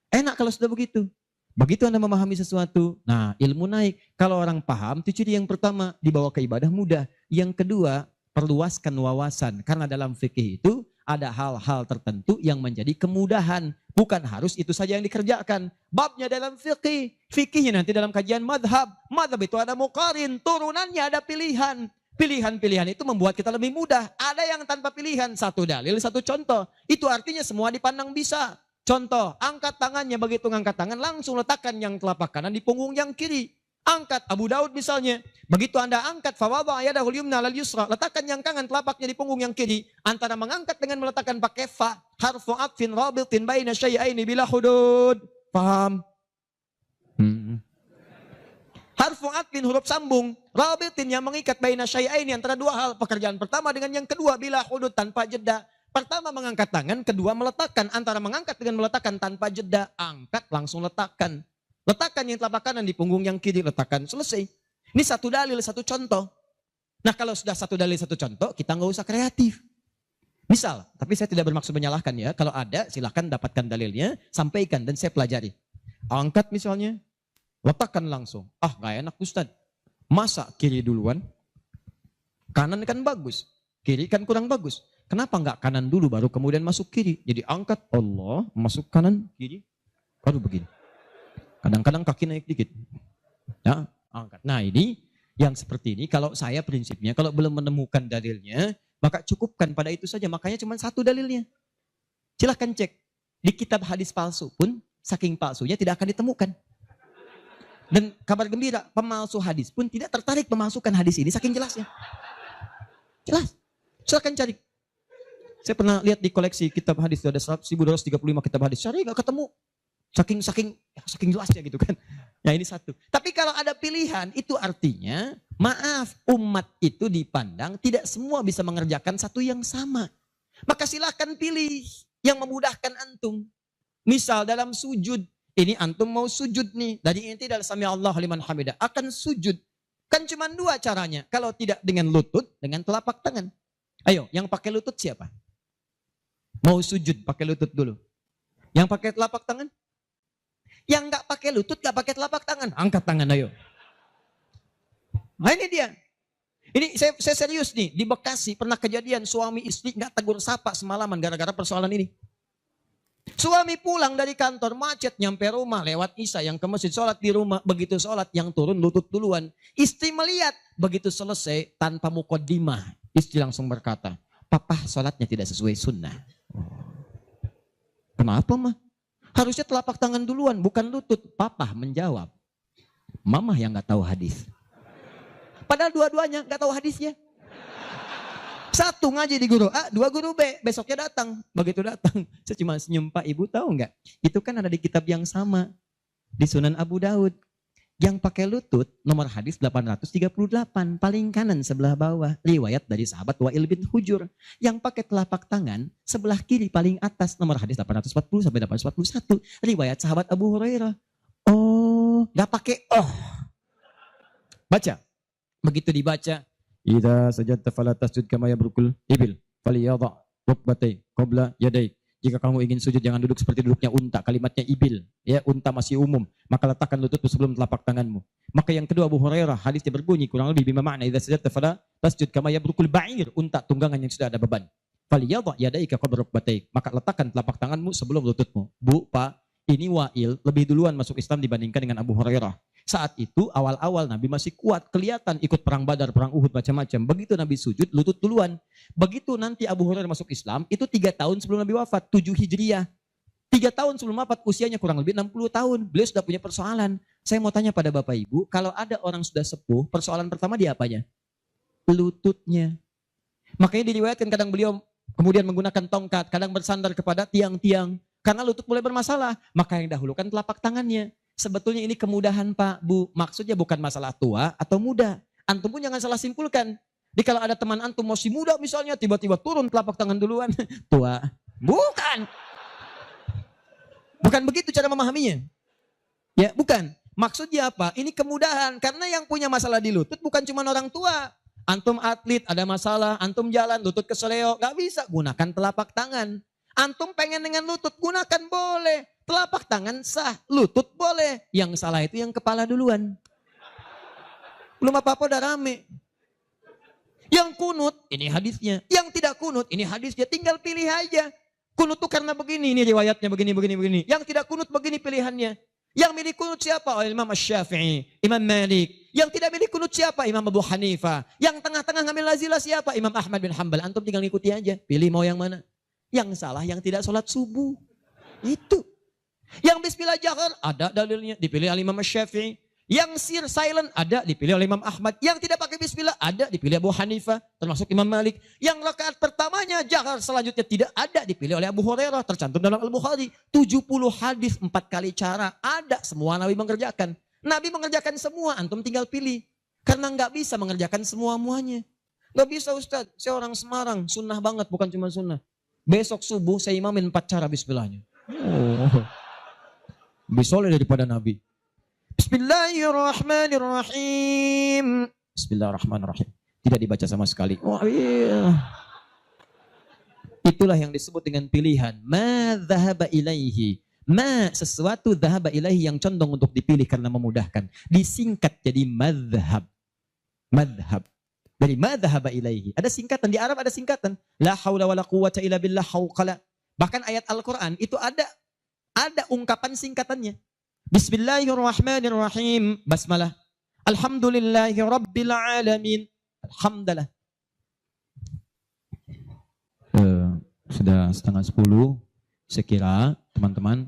Enak kalau sudah begitu. Begitu Anda memahami sesuatu, nah ilmu naik. Kalau orang paham, itu ciri yang pertama, dibawa ke ibadah mudah. Yang kedua, perluaskan wawasan. Karena dalam fikih itu ada hal-hal tertentu yang menjadi kemudahan. Bukan harus itu saja yang dikerjakan. Babnya dalam fikih. Fikihnya nanti dalam kajian madhab. Madhab itu ada muqarin, turunannya ada pilihan. Pilihan-pilihan itu membuat kita lebih mudah. Ada yang tanpa pilihan, satu dalil, satu contoh. Itu artinya semua dipandang bisa. Contoh, angkat tangannya, begitu ngangkat tangan langsung letakkan yang telapak kanan di punggung yang kiri. Angkat Abu Daud misalnya. Begitu Anda angkat, fawadha yadahul yumna lal yusra, letakkan yang kanan telapaknya di punggung yang kiri. Antara mengangkat dengan meletakkan pakai fa, harfu atfin rabitin baina syai'aini bila hudud. Paham? Harfu atfin huruf sambung, rabitin yang mengikat baina syai'aini antara dua hal. Pekerjaan pertama dengan yang kedua bila hudud tanpa jeda. Pertama mengangkat tangan, kedua meletakkan. Antara mengangkat dengan meletakkan tanpa jeda, angkat langsung letakkan. Letakkan yang telapak kanan di punggung yang kiri, letakkan, selesai. Ini satu dalil, satu contoh. Nah kalau sudah satu dalil, satu contoh, kita nggak usah kreatif. Misal, tapi saya tidak bermaksud menyalahkan ya. Kalau ada, silahkan dapatkan dalilnya, sampaikan dan saya pelajari. Angkat misalnya, letakkan langsung. Ah nggak enak Ustadz. Masa kiri duluan? Kanan kan bagus, kiri kan kurang bagus. Kenapa nggak kanan dulu baru kemudian masuk kiri? Jadi angkat Allah, masuk kanan, kiri, baru begini. Kadang-kadang kaki naik dikit. Ya, angkat. Nah ini yang seperti ini, kalau saya prinsipnya, kalau belum menemukan dalilnya, maka cukupkan pada itu saja. Makanya cuma satu dalilnya. Silahkan cek. Di kitab hadis palsu pun, saking palsunya tidak akan ditemukan. Dan kabar gembira, pemalsu hadis pun tidak tertarik memasukkan hadis ini, saking jelasnya. Jelas. Silahkan cari. Saya pernah lihat di koleksi kitab hadis, ada 1235 kitab hadis. Cari gak ketemu. Saking jelasnya gitu kan. Ya ini satu. Tapi kalau ada pilihan, itu artinya, maaf, umat itu dipandang tidak semua bisa mengerjakan satu yang sama. Maka silahkan pilih yang memudahkan antum. Misal dalam sujud, ini antum mau sujud nih. Dari inti dari sami Allah liman hamidah. Akan sujud. Kan cuma dua caranya. Kalau tidak dengan lutut, dengan telapak tangan. Ayo, yang pakai lutut siapa? Mau sujud pakai lutut dulu. Yang pakai telapak tangan? Yang nggak pakai lutut, nggak pakai telapak tangan. Angkat tangan ayo. Nah ini dia. Ini saya serius nih. Di Bekasi pernah kejadian suami istri nggak tegur sapa semalaman gara-gara persoalan ini. Suami pulang dari kantor macet nyampe rumah lewat isya yang ke masjid sholat di rumah. Begitu sholat yang turun lutut duluan. Istri melihat begitu selesai tanpa muqaddimah. Istri langsung berkata, papa sholatnya tidak sesuai sunnah. Kenapa mah? Harusnya telapak tangan duluan bukan lutut. Papa menjawab, mama yang gak tahu hadis. Padahal dua-duanya gak tahu hadisnya. Satu ngaji di guru A, dua guru B. Besoknya datang. Begitu datang, saya cuma senyum, Pak Ibu tahu nggak? Itu kan ada di kitab yang sama. Di Sunan Abu Daud. Yang pakai lutut, nomor hadis 838, paling kanan sebelah bawah. Riwayat dari sahabat Wa'il bin Hujur. Yang pakai telapak tangan, sebelah kiri paling atas, nomor hadis 840 sampai 841. Riwayat sahabat Abu Hurairah. Oh, gak pakai Baca. Begitu dibaca, idza sajadta fala tasjud kama yabrukul ibil, falyadha rukbatai qabla yadai. Jika kamu ingin sujud jangan duduk seperti duduknya unta. Kalimatnya ibil, ya, unta masih umum. Maka letakkan lututmu sebelum telapak tanganmu. Maka yang kedua Abu Hurairah, hadisnya berbunyi kurang lebih bima makna idza sajadta fala tasjud kama yabrukul ba'ir, unta tunggangan yang sudah ada beban. Falyadha yadaika qabla rukbatai. Maka letakkan telapak tanganmu sebelum lututmu. Bu, Pak, ini Wa'il lebih duluan masuk Islam dibandingkan dengan Abu Hurairah. Saat itu awal-awal Nabi masih kuat, kelihatan ikut perang Badar, perang Uhud, macam-macam. Begitu Nabi sujud, lutut duluan. Begitu nanti Abu Hurairah masuk Islam, itu 3 tahun sebelum Nabi wafat, 7 Hijriah. 3 tahun sebelum wafat, usianya kurang lebih 60 tahun. Beliau sudah punya persoalan. Saya mau tanya pada Bapak Ibu, kalau ada orang sudah sepuh, persoalan pertama dia apanya? Lututnya. Makanya diriwayatkan kadang beliau kemudian menggunakan tongkat, kadang bersandar kepada tiang-tiang. Karena lutut mulai bermasalah, maka yang dahulukan telapak tangannya. Sebetulnya ini kemudahan Pak, Bu. Maksudnya bukan masalah tua atau muda. Antum pun jangan salah simpulkan. Jadi kalau ada teman antum masih muda misalnya, tiba-tiba turun telapak tangan duluan. Tua. Bukan. Bukan begitu cara memahaminya. Ya, bukan. Maksudnya apa? Ini kemudahan. Karena yang punya masalah di lutut bukan cuma orang tua. Antum atlet, ada masalah. Antum jalan, lutut keseleo. Gak bisa, gunakan telapak tangan. Antum pengen dengan lutut, gunakan boleh. Telapak tangan sah, lutut boleh. Yang salah itu yang kepala duluan. Belum apa-apa udah rame. Yang kunut, ini hadisnya. Yang tidak kunut, ini hadisnya. Tinggal pilih aja. Kunut tuh karena begini, ini riwayatnya begini. Yang tidak kunut begini pilihannya. Yang milih kunut siapa? Oh, Imam Syafi'i, Imam Malik. Yang tidak milih kunut siapa? Imam Abu Hanifah. Yang tengah-tengah ngambil nazilah siapa? Imam Ahmad bin Hanbal. Antum tinggal ngikuti aja. Pilih mau yang mana. Yang salah yang tidak sholat subuh. Itu. Yang bismillah jahar, ada dalilnya, dipilih oleh Imam Syafi'i. Yang sir silent, ada, dipilih oleh Imam Ahmad. Yang tidak pakai bismillah, ada, dipilih Abu Hanifah, termasuk Imam Malik. Yang rakaat pertamanya jahar, selanjutnya tidak ada, dipilih oleh Abu Hurairah, tercantum dalam Al-Bukhari. 70 hadis, 4 kali cara, ada, semua Nabi mengerjakan. Nabi mengerjakan semua, antum tinggal pilih. Karena nggak bisa mengerjakan semua-muanya. Nggak bisa Ustaz, saya orang Semarang, sunnah banget, bukan cuma sunnah. Besok subuh saya imamin 4 cara bismillahnya. Oh. Lebih soleh daripada Nabi. Bismillahirrahmanirrahim. Bismillahirrahmanirrahim. Tidak dibaca sama sekali. Oh iya. Itulah yang disebut dengan pilihan. Ma dhahaba ilaihi. Ma sesuatu dhahaba ilaihi yang condong untuk dipilih karena memudahkan. Disingkat jadi madhab. Madhab. Dari ma dhahaba ilaihi. Ada singkatan. Di Arab ada singkatan. La hawla wa la quwwata illa billah hawqala. Bahkan ayat Al-Quran itu ada ungkapan singkatannya. Bismillahirrahmanirrahim. Basmalah. Alhamdulillahi rabbil alamin. Alhamdulillah. Sudah 9:30. Saya kira teman-teman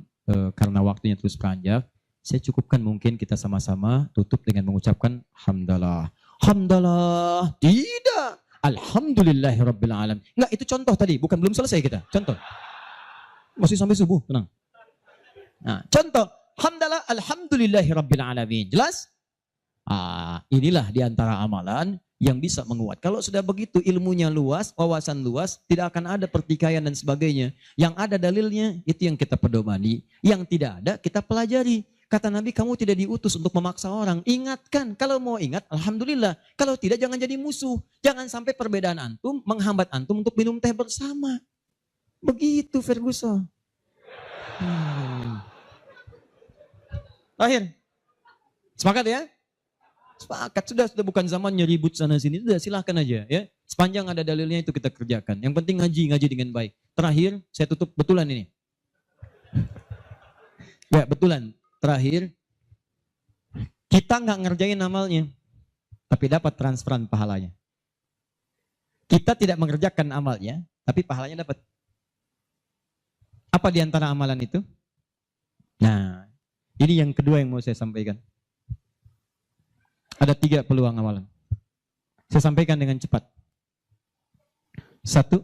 karena waktunya terus beranjak, saya cukupkan mungkin kita sama-sama tutup dengan mengucapkan hamdalah. Hamdalah. Tidak. Alhamdulillahi rabbil alamin. Enggak, itu contoh tadi, bukan belum selesai kita. Contoh. Masih sampai subuh, tenang. Nah, contoh, hamdalah alhamdulillahi rabbil alamin. Jelas? Inilah diantara amalan yang bisa menguat. Kalau sudah begitu ilmunya luas, wawasan luas, tidak akan ada pertikaian dan sebagainya. Yang ada dalilnya, itu yang kita pedomani. Yang tidak ada, kita pelajari. Kata Nabi, kamu tidak diutus untuk memaksa orang. Ingatkan, kalau mau ingat, alhamdulillah. Kalau tidak, jangan jadi musuh. Jangan sampai perbedaan antum menghambat antum untuk minum teh bersama. Begitu Ferguson. Akhir. Sepakat ya? Sepakat. Sudah bukan zamannya ribut sana sini. Sudah silahkan aja ya. Sepanjang ada dalilnya itu kita kerjakan. Yang penting ngaji dengan baik. Terakhir, saya tutup betulan ini. Ya betulan. Terakhir, kita nggak ngerjain amalnya, tapi dapat transferan pahalanya. Kita tidak mengerjakan amalnya, tapi pahalanya dapat. Apa di antara amalan itu? Nah, ini yang kedua yang mau saya sampaikan. Ada 3 peluang amalan. Saya sampaikan dengan cepat. 1,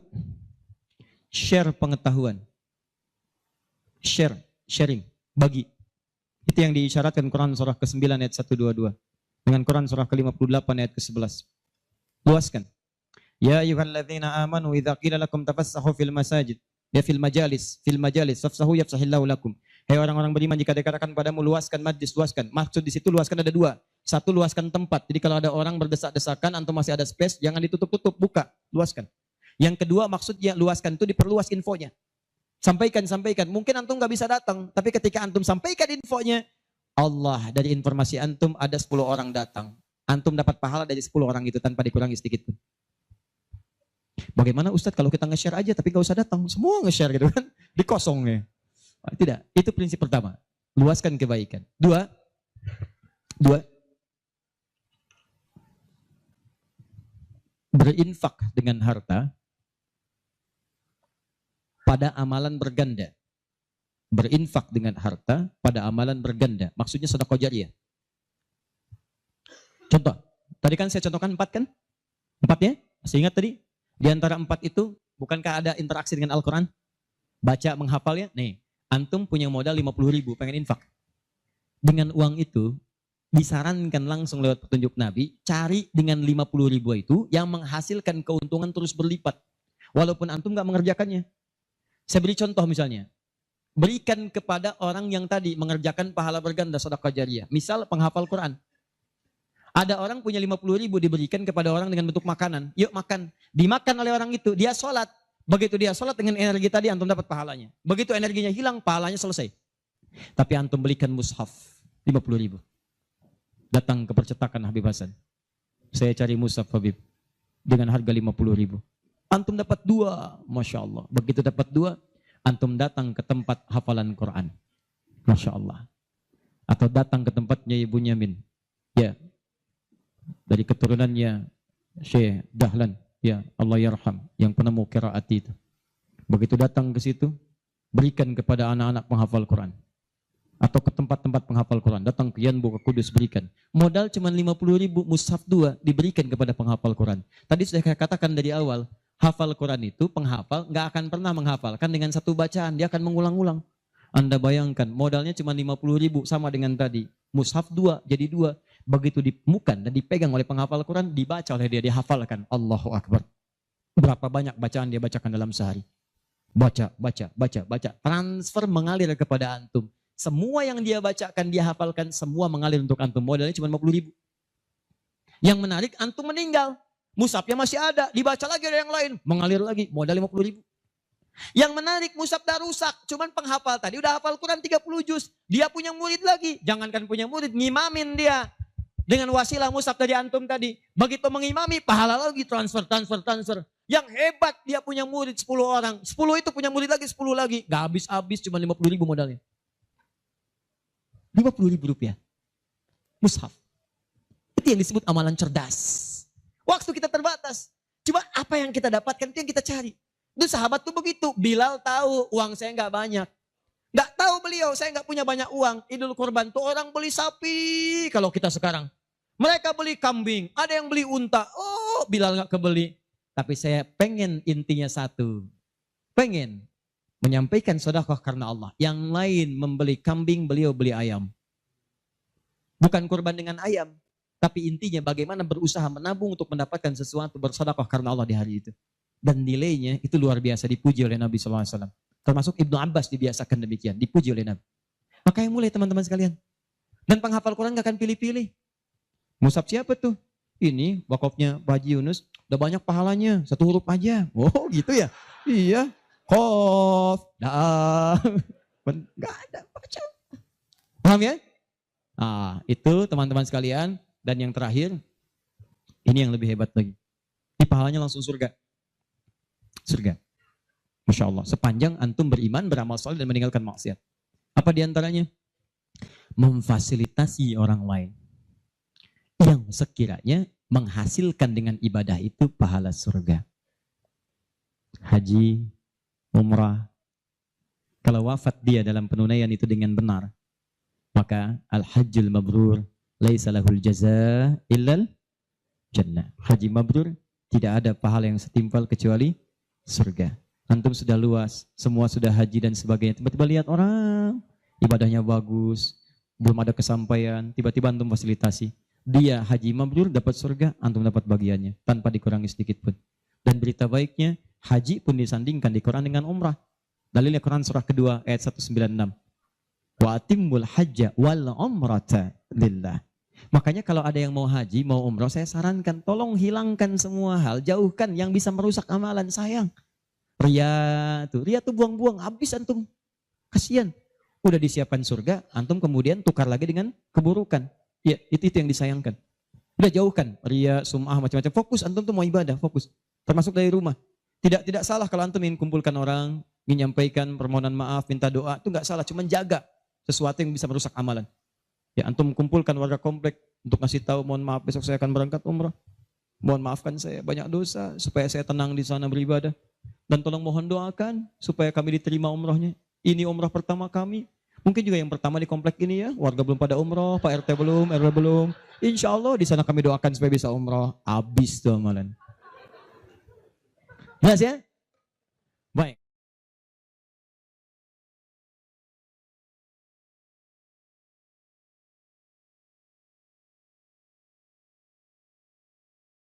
share pengetahuan. Sharing, bagi. Itu yang diisyaratkan Quran surah ke-9 ayat 122 dengan Quran surah ke-58 ayat ke-11. Luaskan. Ya ayyuhalladzina amanu idza qila lakum tafassahu fil masajid. Ya fil majalis fafsahu yafsahillahu lakum. Hai orang-orang beriman, jika dikatakan padamu luaskan majlis, luaskan. Maksud di situ luaskan ada dua. Satu, luaskan tempat. Jadi kalau ada orang berdesak-desakan antum masih ada space, jangan ditutup-tutup, buka, luaskan. Yang kedua, maksudnya luaskan itu diperluas infonya. Sampaikan. Mungkin antum nggak bisa datang, tapi ketika antum sampaikan infonya, Allah dari informasi antum ada 10 orang datang. Antum dapat pahala dari 10 orang itu tanpa dikurangi sedikit pun. Bagaimana Ustadz kalau kita nge-share aja tapi nggak usah datang, semua nge-share gitu kan, dikosongnya. Tidak, itu prinsip pertama. Luaskan kebaikan. Dua, berinfak dengan harta pada amalan berganda. Berinfak dengan harta pada amalan berganda. Maksudnya sedekah jariyah. Contoh, tadi kan saya contohkan 4 kan? 4 ya? Masih ingat tadi? Di antara 4 itu, bukankah ada interaksi dengan Al-Quran? Baca, menghafalnya? Nih, antum punya modal 50.000, pengen infak. Dengan uang itu, disarankan langsung lewat petunjuk Nabi, cari dengan 50.000 itu yang menghasilkan keuntungan terus berlipat. Walaupun antum gak mengerjakannya. Saya beri contoh misalnya. Berikan kepada orang yang tadi mengerjakan pahala berganda sedekah jariyah. Misal penghafal Quran. Ada orang punya 50.000 diberikan kepada orang dengan bentuk makanan. Yuk makan. Dimakan oleh orang itu. Dia sholat. Begitu dia sholat dengan energi tadi antum dapat pahalanya. Begitu energinya hilang pahalanya selesai. Tapi antum belikan mushaf 50.000. Datang ke percetakan Habib Hasan. Saya cari mushaf Habib. Dengan harga 50.000. Antum dapat 2. Masya Allah. Begitu dapat 2. Antum datang ke tempat hafalan Quran. Masya Allah. Atau datang ke tempatnya Ibu Nyamin. Ya. Dari keturunannya Syekh Dahlan, ya Allah yarham, yang penemu qiraat itu. Begitu datang ke situ, berikan kepada anak-anak penghafal Quran. Atau ke tempat-tempat penghafal Quran, datang ke Yanbu, ke Kudus, berikan. Modal cuma 50.000, mushaf 2 diberikan kepada penghafal Quran. Tadi sudah saya katakan dari awal, hafal Quran itu penghafal nggak akan pernah menghafalkan dengan satu bacaan, dia akan mengulang-ulang. Anda bayangkan modalnya cuma 50.000 sama dengan tadi. Mushaf 2 jadi 2. Begitu ditemukan dan dipegang oleh penghafal Quran, dibaca oleh dia, dihafalkan. Allahu Akbar. Berapa banyak bacaan dia bacakan dalam sehari? Baca. Transfer mengalir kepada antum. Semua yang dia bacakan, dia hafalkan, semua mengalir untuk antum. Modalnya cuma 50.000. Yang menarik, antum meninggal. Mushafnya masih ada, dibaca lagi ada yang lain. Mengalir lagi, modal 50.000. Yang menarik, mushaf dah rusak. Cuman penghafal tadi udah hafal Quran 30 juz. Dia punya murid lagi. Jangankan punya murid, ngimamin dia. Dengan wasilah mushaf dari antum tadi. Begitu mengimami, pahala lagi transfer. Yang hebat dia punya murid 10 orang. 10 itu punya murid lagi, 10 lagi. Gak habis-habis, cuma 50.000 modalnya. 50.000 rupiah. Mushaf. Itu yang disebut amalan cerdas. Waktu kita terbatas. Coba apa yang kita dapatkan itu yang kita cari. Itu sahabat tuh begitu. Bilal tahu uang saya nggak banyak. Nggak tahu beliau, saya nggak punya banyak uang. Idul Kurban tuh orang beli sapi kalau kita sekarang. Mereka beli kambing, ada yang beli unta. Oh, Bilal nggak kebeli. Tapi saya pengen intinya satu. Pengen menyampaikan sedekah karena Allah. Yang lain membeli kambing, beliau beli ayam. Bukan kurban dengan ayam. Tapi intinya bagaimana berusaha menabung untuk mendapatkan sesuatu bersedekah karena Allah di hari itu. Dan nilainya itu luar biasa dipuji oleh Nabi SAW. Termasuk Ibnu Abbas dibiasakan demikian, dipuji oleh Nabi. Makanya mulai teman-teman sekalian. Dan penghafal Quran gak akan pilih-pilih. Mushaf siapa tuh? Ini wakafnya Pak Haji Yunus, udah banyak pahalanya, 1 huruf aja. Oh gitu ya? Iya. Qaf, dah. Gak ada, baca. Paham ya? Nah, itu teman-teman sekalian. Dan yang terakhir, ini yang lebih hebat lagi. Ini pahalanya langsung surga. Surga. Masya Allah. Sepanjang antum beriman, beramal saleh dan meninggalkan maksiat. Apa diantaranya? Memfasilitasi orang lain. Yang sekiranya menghasilkan dengan ibadah itu pahala surga. Haji, umrah. Kalau wafat dia dalam penunaian itu dengan benar. Maka al-hajjul mabrur. Laisa lahul jaza illal jannah. Haji mabrur tidak ada pahala yang setimpal kecuali surga. Antum sudah luas, semua sudah haji dan sebagainya. Tiba-tiba lihat orang ibadahnya bagus, belum ada kesampaian, tiba-tiba antum fasilitasi. Dia haji mabrur dapat surga, antum dapat bagiannya tanpa dikurangi sedikit pun. Dan berita baiknya, haji pun disandingkan di Quran dengan umrah. Dalilnya Quran surah kedua ayat 196. Wa atimmul hajja wal umrata lillah. Makanya kalau ada yang mau haji, mau umrah, saya sarankan tolong hilangkan semua hal, jauhkan yang bisa merusak amalan, sayang. Ria tuh buang-buang, habis antum. Kasihan. Udah disiapkan surga, antum kemudian tukar lagi dengan keburukan. Ya, itu yang disayangkan. Udah jauhkan ria, sum'ah, macam-macam. Fokus, antum tuh mau ibadah, fokus. Termasuk dari rumah. Tidak salah kalau antum ingin kumpulkan orang, ingin nyampaikan permohonan maaf, minta doa, itu nggak salah, cuma jaga sesuatu yang bisa merusak amalan. Ya, antum kumpulkan warga komplek untuk ngasih tahu, mohon maaf besok saya akan berangkat umrah. Mohon maafkan saya banyak dosa supaya saya tenang di sana beribadah. Dan tolong mohon doakan supaya kami diterima umrahnya. Ini umrah pertama kami. Mungkin juga yang pertama di komplek ini ya, warga belum pada umrah, Pak RT belum, RW belum. Insya Allah di sana kami doakan supaya bisa umrah. Habis tuh amalan. Jelas ya? Baik.